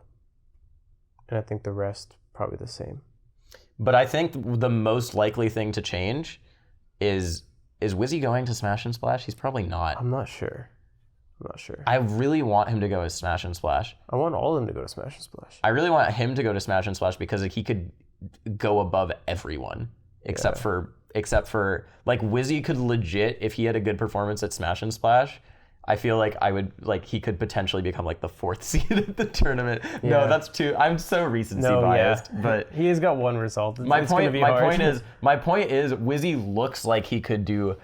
S1: And I think the rest probably the same.
S2: But I think the most likely thing to change is Wizzy going to Smash and Splash? He's probably not.
S1: I'm not sure.
S2: I really want him to go as Smash and Splash.
S1: I want all of them to go to Smash and Splash.
S2: I really want him to go to Smash and Splash because he could go above everyone except for like Wizzy could legit, if he had a good performance at Smash and Splash, I feel like he could potentially become like the 4th seed at the tournament. Yeah. No, that's too. I'm so recency biased, but
S1: he has got 1 result.
S2: My point is, Wizzy looks like he could do.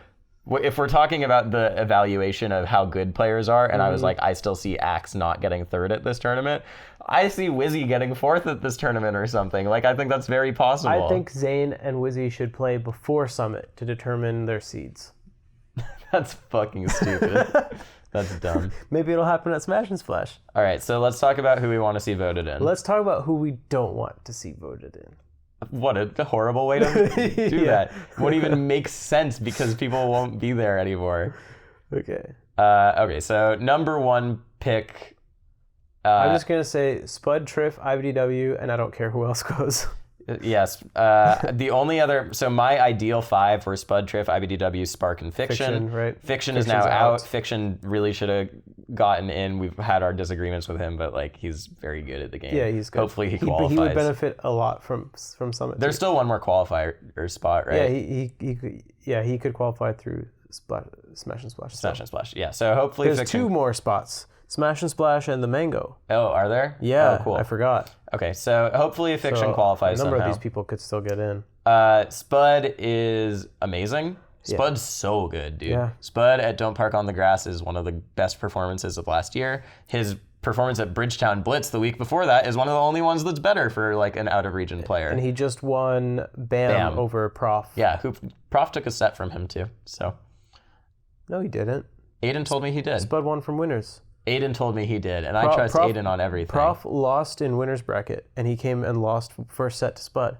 S2: If we're talking about the evaluation of how good players are, and I was like, I still see Axe not getting 3rd at this tournament. I see Wizzy getting 4th at this tournament or something. Like, I think that's very possible.
S1: I think Zane and Wizzy should play before Summit to determine their seeds.
S2: That's fucking stupid. That's dumb.
S1: Maybe it'll happen at Smash and Splash.
S2: All right, so let's talk about who we want to see voted in.
S1: Let's talk about who we don't want to see voted in.
S2: What a horrible way to do that. Won't even make sense because people won't be there anymore.
S1: Okay.
S2: Okay, so number 1 pick.
S1: I'm just going to say Spud, Triff, IBDW, and I don't care who else goes.
S2: Yes. The only other, so my ideal 5 were Spud, Triff, IBDW, Spark, and Fiction.
S1: Right.
S2: Fiction is now out. Fiction really should have gotten in. We've had our disagreements with him, but like he's very good at the game.
S1: Yeah, he's good.
S2: Hopefully he qualifies.
S1: He would benefit a lot from Summit.
S2: There's still one more qualifier spot, right?
S1: Yeah, he could qualify through Smash and Splash.
S2: Smash and Splash. Yeah. So hopefully
S1: there's
S2: Fiction...
S1: 2 more spots. Smash and Splash and the Mango.
S2: Oh, are there?
S1: Yeah,
S2: oh, cool.
S1: I forgot.
S2: Okay, so hopefully Fiction qualifies
S1: somehow. A number
S2: of
S1: these people could still get in.
S2: Spud is amazing. Spud's so good, dude. Yeah. Spud at Don't Park on the Grass is one of the best performances of last year. His performance at Bridgetown Blitz the week before that is one of the only ones that's better for like an out-of-region player.
S1: And he just won Bam. Over Prof.
S2: Yeah, Prof took a set from him too, so.
S1: No, he didn't.
S2: Aiden told me he did.
S1: Spud won from Winners.
S2: Aiden told me he did, and I trust Aiden on everything.
S1: Prof lost in Winners bracket, and he came and lost first set to Spud.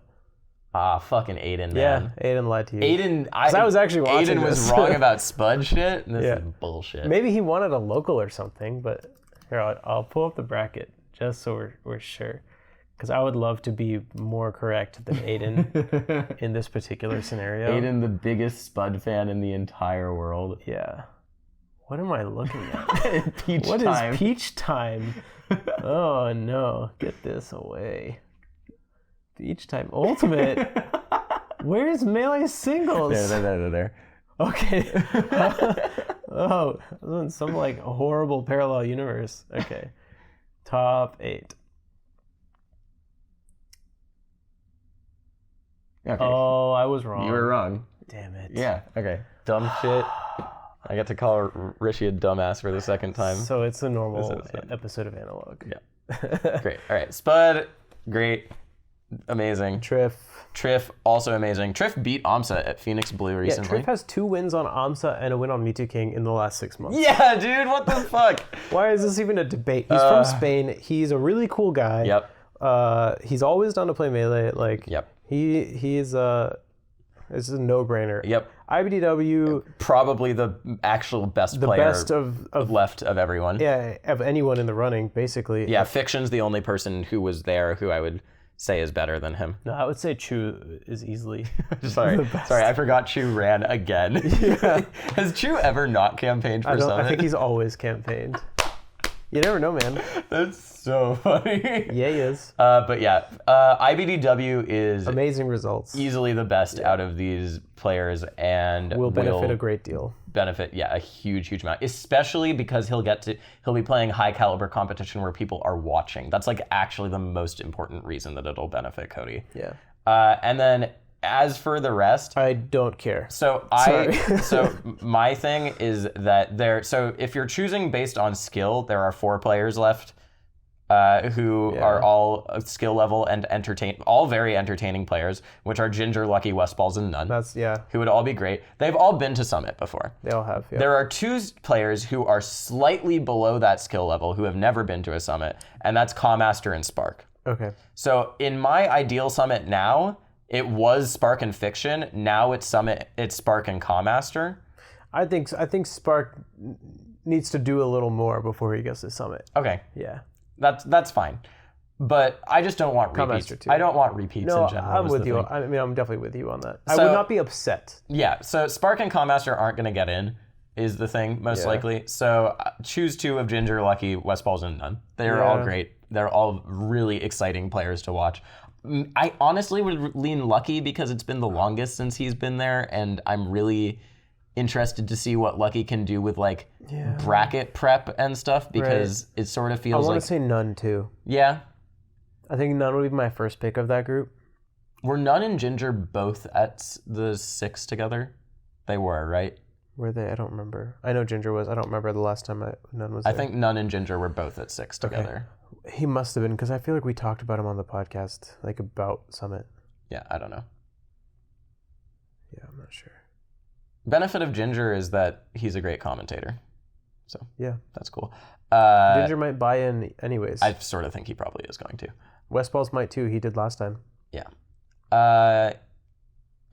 S2: Ah, fucking Aiden, man.
S1: Yeah, Aiden lied to you.
S2: Aiden,
S1: I was actually watching
S2: Aiden was wrong about Spud shit, and this is bullshit.
S1: Maybe he wanted a local or something, but here, I'll pull up the bracket just so we're sure. Because I would love to be more correct than Aiden in this particular scenario.
S2: Aiden, the biggest Spud fan in the entire world.
S1: Yeah. What am I looking at?
S2: Peach
S1: What
S2: time.
S1: is peach time? Oh no, get this away. Peach time ultimate. Where's melee singles?
S2: There.
S1: Okay. Oh, some like horrible parallel universe. Okay. Top 8.
S2: Okay.
S1: Oh, I was wrong.
S2: You were wrong.
S1: Damn it.
S2: Yeah, okay. Dumb shit. I get to call Rishi a dumbass for the second time.
S1: So it's a normal episode of Analog.
S2: Yeah. Great. All right. Spud, great. Amazing. Triff, also amazing. Triff beat Amsa at Phoenix Blue recently.
S1: Yeah, Triff has 2 wins on Amsa and a win on Me2 King in the last 6 months.
S2: Yeah, dude, what the fuck?
S1: Why is this even a debate? He's from Spain. He's a really cool guy.
S2: Yep.
S1: He's always down to play melee. Like,
S2: Yep.
S1: He's it's a no-brainer.
S2: Yep.
S1: IBDW,
S2: Probably the actual best
S1: the
S2: player
S1: best of
S2: left of everyone.
S1: yeah, of anyone in the running, basically.
S2: Yeah, Fiction's the only person who was there who I would say is better than him.
S1: No, I would say Chu is easily
S2: Sorry, I forgot Chu ran again.
S1: Yeah.
S2: Has Chu ever not campaigned for Summit?
S1: I think he's always campaigned. You never know, man.
S2: That's so funny.
S1: Yeah, he is.
S2: But yeah, IBDW is
S1: Amazing results.
S2: easily the best out of these players and
S1: Will benefit a great deal.
S2: benefit, a huge amount, especially because he'll be playing high caliber competition where people are watching. That's like actually the most important reason that it'll benefit Cody.
S1: Yeah.
S2: And then as for the rest,
S1: I don't care.
S2: so my thing is that so if you're choosing based on skill, there are 4 players left who are all skill level and all very entertaining players, which are Ginger, Lucky, WestBallz, and None. Who would all be great. They've all been to Summit before.
S1: They all have. Yeah.
S2: There are 2 players who are slightly below that skill level who have never been to a Summit, and that's Cawmaster and Spark.
S1: Okay.
S2: So in my ideal Summit now, it was Spark and Fiction. Now it's Summit. It's Spark and Cawmaster.
S1: I think Spark needs to do a little more before he gets to Summit.
S2: Okay,
S1: Yeah.
S2: that's fine. But I just don't want repeats.
S1: Cawmaster too.
S2: I don't want repeats
S1: No,
S2: in general.
S1: I'm
S2: is
S1: with
S2: the
S1: you.
S2: thing.
S1: I mean, I'm definitely with you on that. I
S2: So-
S1: would not be upset.
S2: Yeah. So Spark and Cawmaster aren't going to get in. Is the thing most likely. So choose 2 of Ginger, Lucky, WestBallz, and None. They're all great. They're all really exciting players to watch. I honestly would lean Lucky because it's been the longest since he's been there, and I'm really interested to see what Lucky can do with like bracket prep and stuff because it sort of
S1: I
S2: feels
S1: want
S2: like
S1: to say None too.
S2: yeah.
S1: I think None would be my first pick of that group.
S2: Were None and Ginger both at the 6 together? They were, right?
S1: Were they? I don't remember. I know Ginger was. I don't remember the last time None was there.
S2: I think None and Ginger were both at 6 together.
S1: He must have been, because I feel like we talked about him on the podcast, like about Summit.
S2: Yeah, I don't know.
S1: Yeah, I'm not sure.
S2: Benefit of Ginger is that he's a great commentator. So
S1: Yeah.
S2: that's cool.
S1: Ginger might buy in anyways.
S2: I sort of think he probably is going to.
S1: WestBallz might too. He did last time.
S2: Yeah.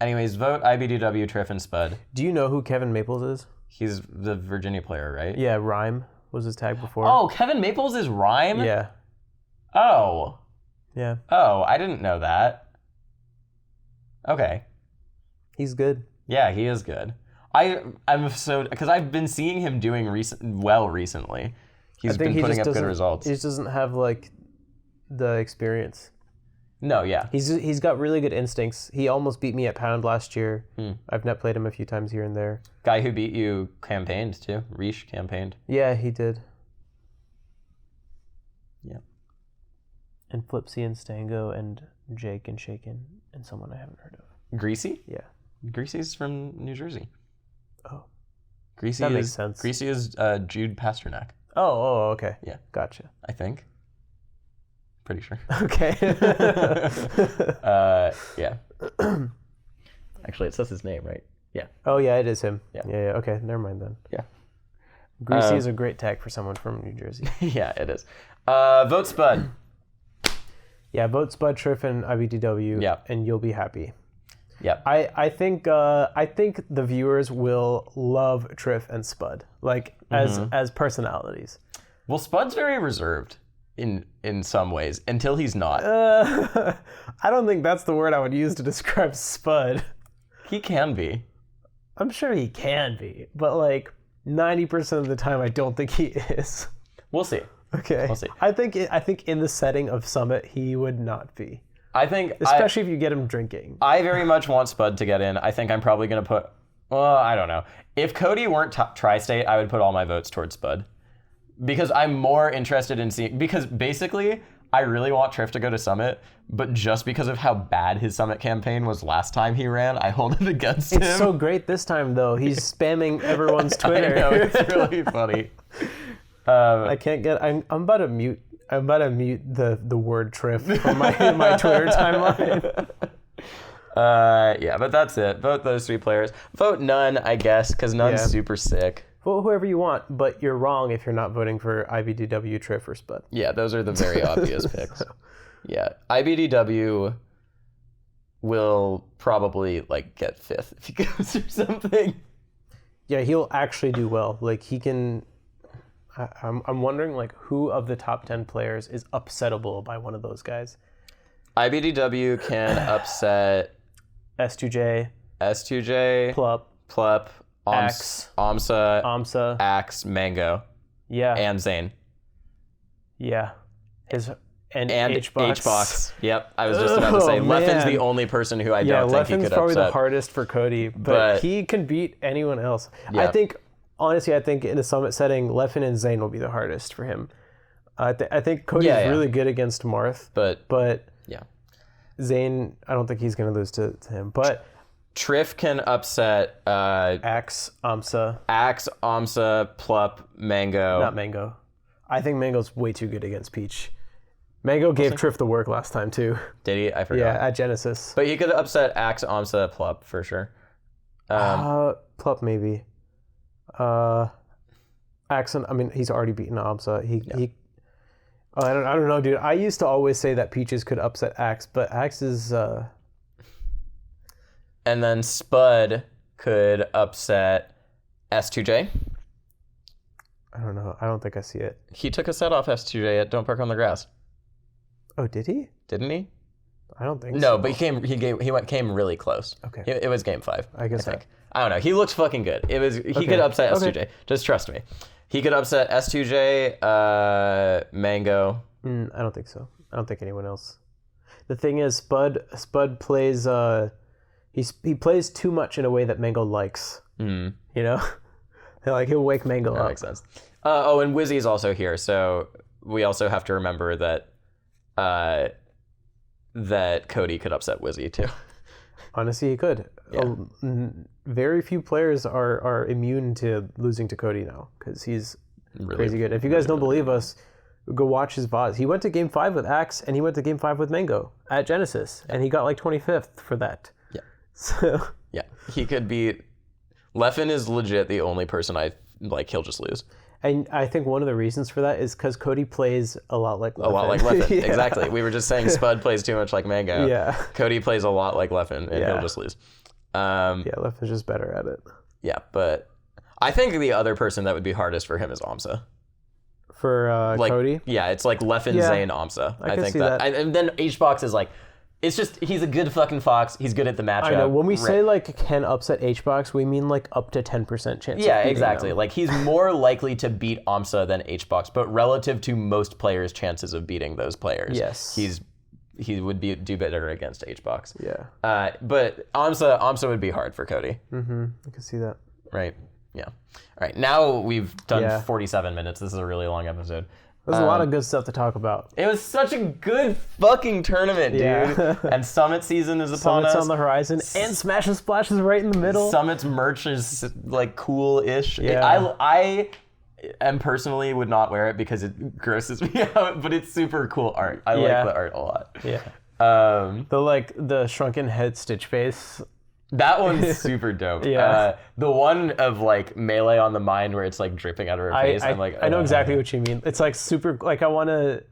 S2: Anyways, vote IBDW, Triff, and Spud.
S1: Do you know who Kevin Maples is?
S2: He's the Virginia player, right?
S1: Yeah, Rhyme was his tag before.
S2: Oh, Kevin Maples is Rhyme?
S1: Yeah.
S2: Oh.
S1: Yeah.
S2: Oh, I didn't know that. Okay.
S1: He's good.
S2: Yeah, he is good. I'm so because I've been seeing him doing recently. He's been putting up good results.
S1: He just doesn't have like the experience.
S2: No, yeah.
S1: He's got really good instincts. He almost beat me at Pound last year. I've net played him a few times here and there.
S2: Guy who beat you campaigned too. Rishi campaigned.
S1: Yeah, he did.
S2: Yeah.
S1: And Flipsy and Stango and Jake and Shaken and someone I haven't heard of.
S2: Greasy?
S1: Yeah.
S2: Greasy's from New Jersey.
S1: Oh.
S2: Greasy
S1: That
S2: is,
S1: makes sense.
S2: Greasy is Jude Pasternak,
S1: Oh, okay.
S2: Yeah.
S1: Gotcha.
S2: I think. Pretty sure.
S1: Okay.
S2: Yeah. Actually, it says his name, right? Yeah.
S1: Oh, yeah, it is him.
S2: Yeah.
S1: Yeah. Okay, never mind then.
S2: Yeah.
S1: Greasy is a great tag for someone from New Jersey.
S2: Yeah, it is. Vote Spud.
S1: Yeah, vote Spud, Triff, and IBDW,
S2: Yeah.
S1: and you'll be happy.
S2: Yep.
S1: I think the viewers will love Triff and Spud, like as personalities.
S2: Well, Spud's very reserved in some ways until he's not.
S1: I don't think that's the word I would use to describe Spud.
S2: He can be.
S1: I'm sure he can be, but like 90% of the time, I don't think he is.
S2: We'll see.
S1: Okay.
S2: We'll see.
S1: I think in the setting of Summit, he would not be.
S2: I think,
S1: especially if you get him drinking.
S2: I very much want Spud to get in. I think I'm probably going to put, well, I don't know. If Cody weren't Tri-State, I would put all my votes towards Spud. Because I'm more interested in seeing, because basically, I really want Triff to go to Summit, but just because of how bad his Summit campaign was last time he ran, I hold it against him.
S1: It's so great this time, though. He's spamming everyone's Twitter.
S2: I know, it's really funny.
S1: I can't get, I'm about to mute the word Triff from my Twitter timeline.
S2: Yeah, but that's it. Vote those 3 players. Vote None, I guess, because None's super sick.
S1: Vote whoever you want, but you're wrong if you're not voting for IBDW, Triff, or Spud.
S2: Yeah, those are the very obvious picks. Yeah, IBDW will probably like get 5th if he goes or something.
S1: Yeah, he'll actually do well. Like he can. I'm wondering like who of the top 10 players is upsettable by one of those guys.
S2: IBDW can upset
S1: S2J,
S2: Plup,
S1: Axe,
S2: Amsa, Axe, Mango,
S1: yeah,
S2: and Zane.
S1: Yeah, and Hbox.
S2: Hbox. Yep, I was just about to say Leffen's the only person who I don't think he could upset.
S1: Leffen's probably the hardest for Cody, but he can beat anyone else. Yeah. I think in a summit setting, Leffen and Zane will be the hardest for him. I think Cody's really good against Marth, but
S2: yeah,
S1: Zane, I don't think he's going to lose to him. But
S2: Triff can upset
S1: Axe, Amsa,
S2: Plup, Mango.
S1: Not Mango. I think Mango's way too good against Peach. Mango gave Triff the work last time too.
S2: Did he? I forgot.
S1: Yeah, at Genesis.
S2: But he could upset Axe, Amsa, Plup for sure.
S1: Plup maybe. Axe, I mean, he's already beaten Amsa. I don't know, dude. I used to always say that Peaches could upset Axe, but Axe is.
S2: And then Spud could upset S2J.
S1: I don't know. I don't think I see it.
S2: He took a set off S2J at Don't Park on the Grass.
S1: Oh, did he?
S2: Didn't he?
S1: I don't think so.
S2: No, but he came really close.
S1: Okay.
S2: It was game 5.
S1: I guess
S2: I think. I don't know. He looked fucking good. He could upset S2J. Just trust me. He could upset S2J, Mango.
S1: I don't think so. I don't think anyone else. The thing is, Spud plays. He plays too much in a way that Mango likes. You know, he'll wake Mango up.
S2: That makes sense. And Wizzy's also here, so we also have to remember that that Cody could upset Wizzy too.
S1: Honestly, he could. Yeah. Very few players are immune to losing to Cody now because he's really, crazy good. If you guys don't believe us, go watch his VODs. He went to Game 5 with Axe and he went to Game 5 with Mango at Genesis, and he got like 25th for that.
S2: Yeah.
S1: So
S2: yeah, he could beat. Leffen is legit the only person he'll just lose.
S1: And I think one of the reasons for that is because Cody plays a lot like Leffen.
S2: A lot like Leffen, yeah. Exactly. We were just saying Spud plays too much like Mango.
S1: Yeah.
S2: Cody plays a lot like Leffen, and he'll just lose.
S1: Leffen's just better at it.
S2: Yeah, like I think the other person that would be hardest for him is Amsa.
S1: For Cody?
S2: Yeah, it's like Leffen, Zane, Amsa.
S1: I can see that.
S2: And then Hbox is like, it's just, he's a good fucking fox. He's good at the matchup.
S1: I know. When we say like can upset Hbox, we mean like up to 10% chance.
S2: Yeah, exactly. Like he's more likely to beat Amsa than Hbox, but relative to most players' chances of beating those players,
S1: yes,
S2: he would do better against Hbox.
S1: Yeah.
S2: But Amsa would be hard for Cody.
S1: Mm-hmm. I can see that.
S2: Right. Yeah. All right. Now we've done 47 minutes. This is a really long episode.
S1: There's a lot of good stuff to talk about.
S2: It was such a good fucking tournament, dude. Yeah. And Summit season is upon us.
S1: Summit's on the horizon, and Smash and Splash is right in the middle.
S2: Summit's merch is like cool-ish.
S1: Yeah.
S2: I am personally would not wear it because it grosses me out, but it's super cool art. I like the art a lot.
S1: Yeah. The shrunken head stitch face.
S2: That one's super dope.
S1: Yeah.
S2: The one of like Melee on the Mind where it's like dripping out of her face.
S1: I know exactly what you mean. It's like super, like I want to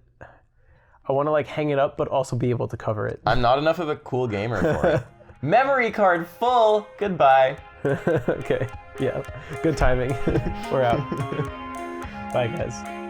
S1: like hang it up, but also be able to cover it.
S2: I'm not enough of a cool gamer for it. Memory card full. Goodbye.
S1: Okay. Yeah. Good timing. We're out. Bye, guys.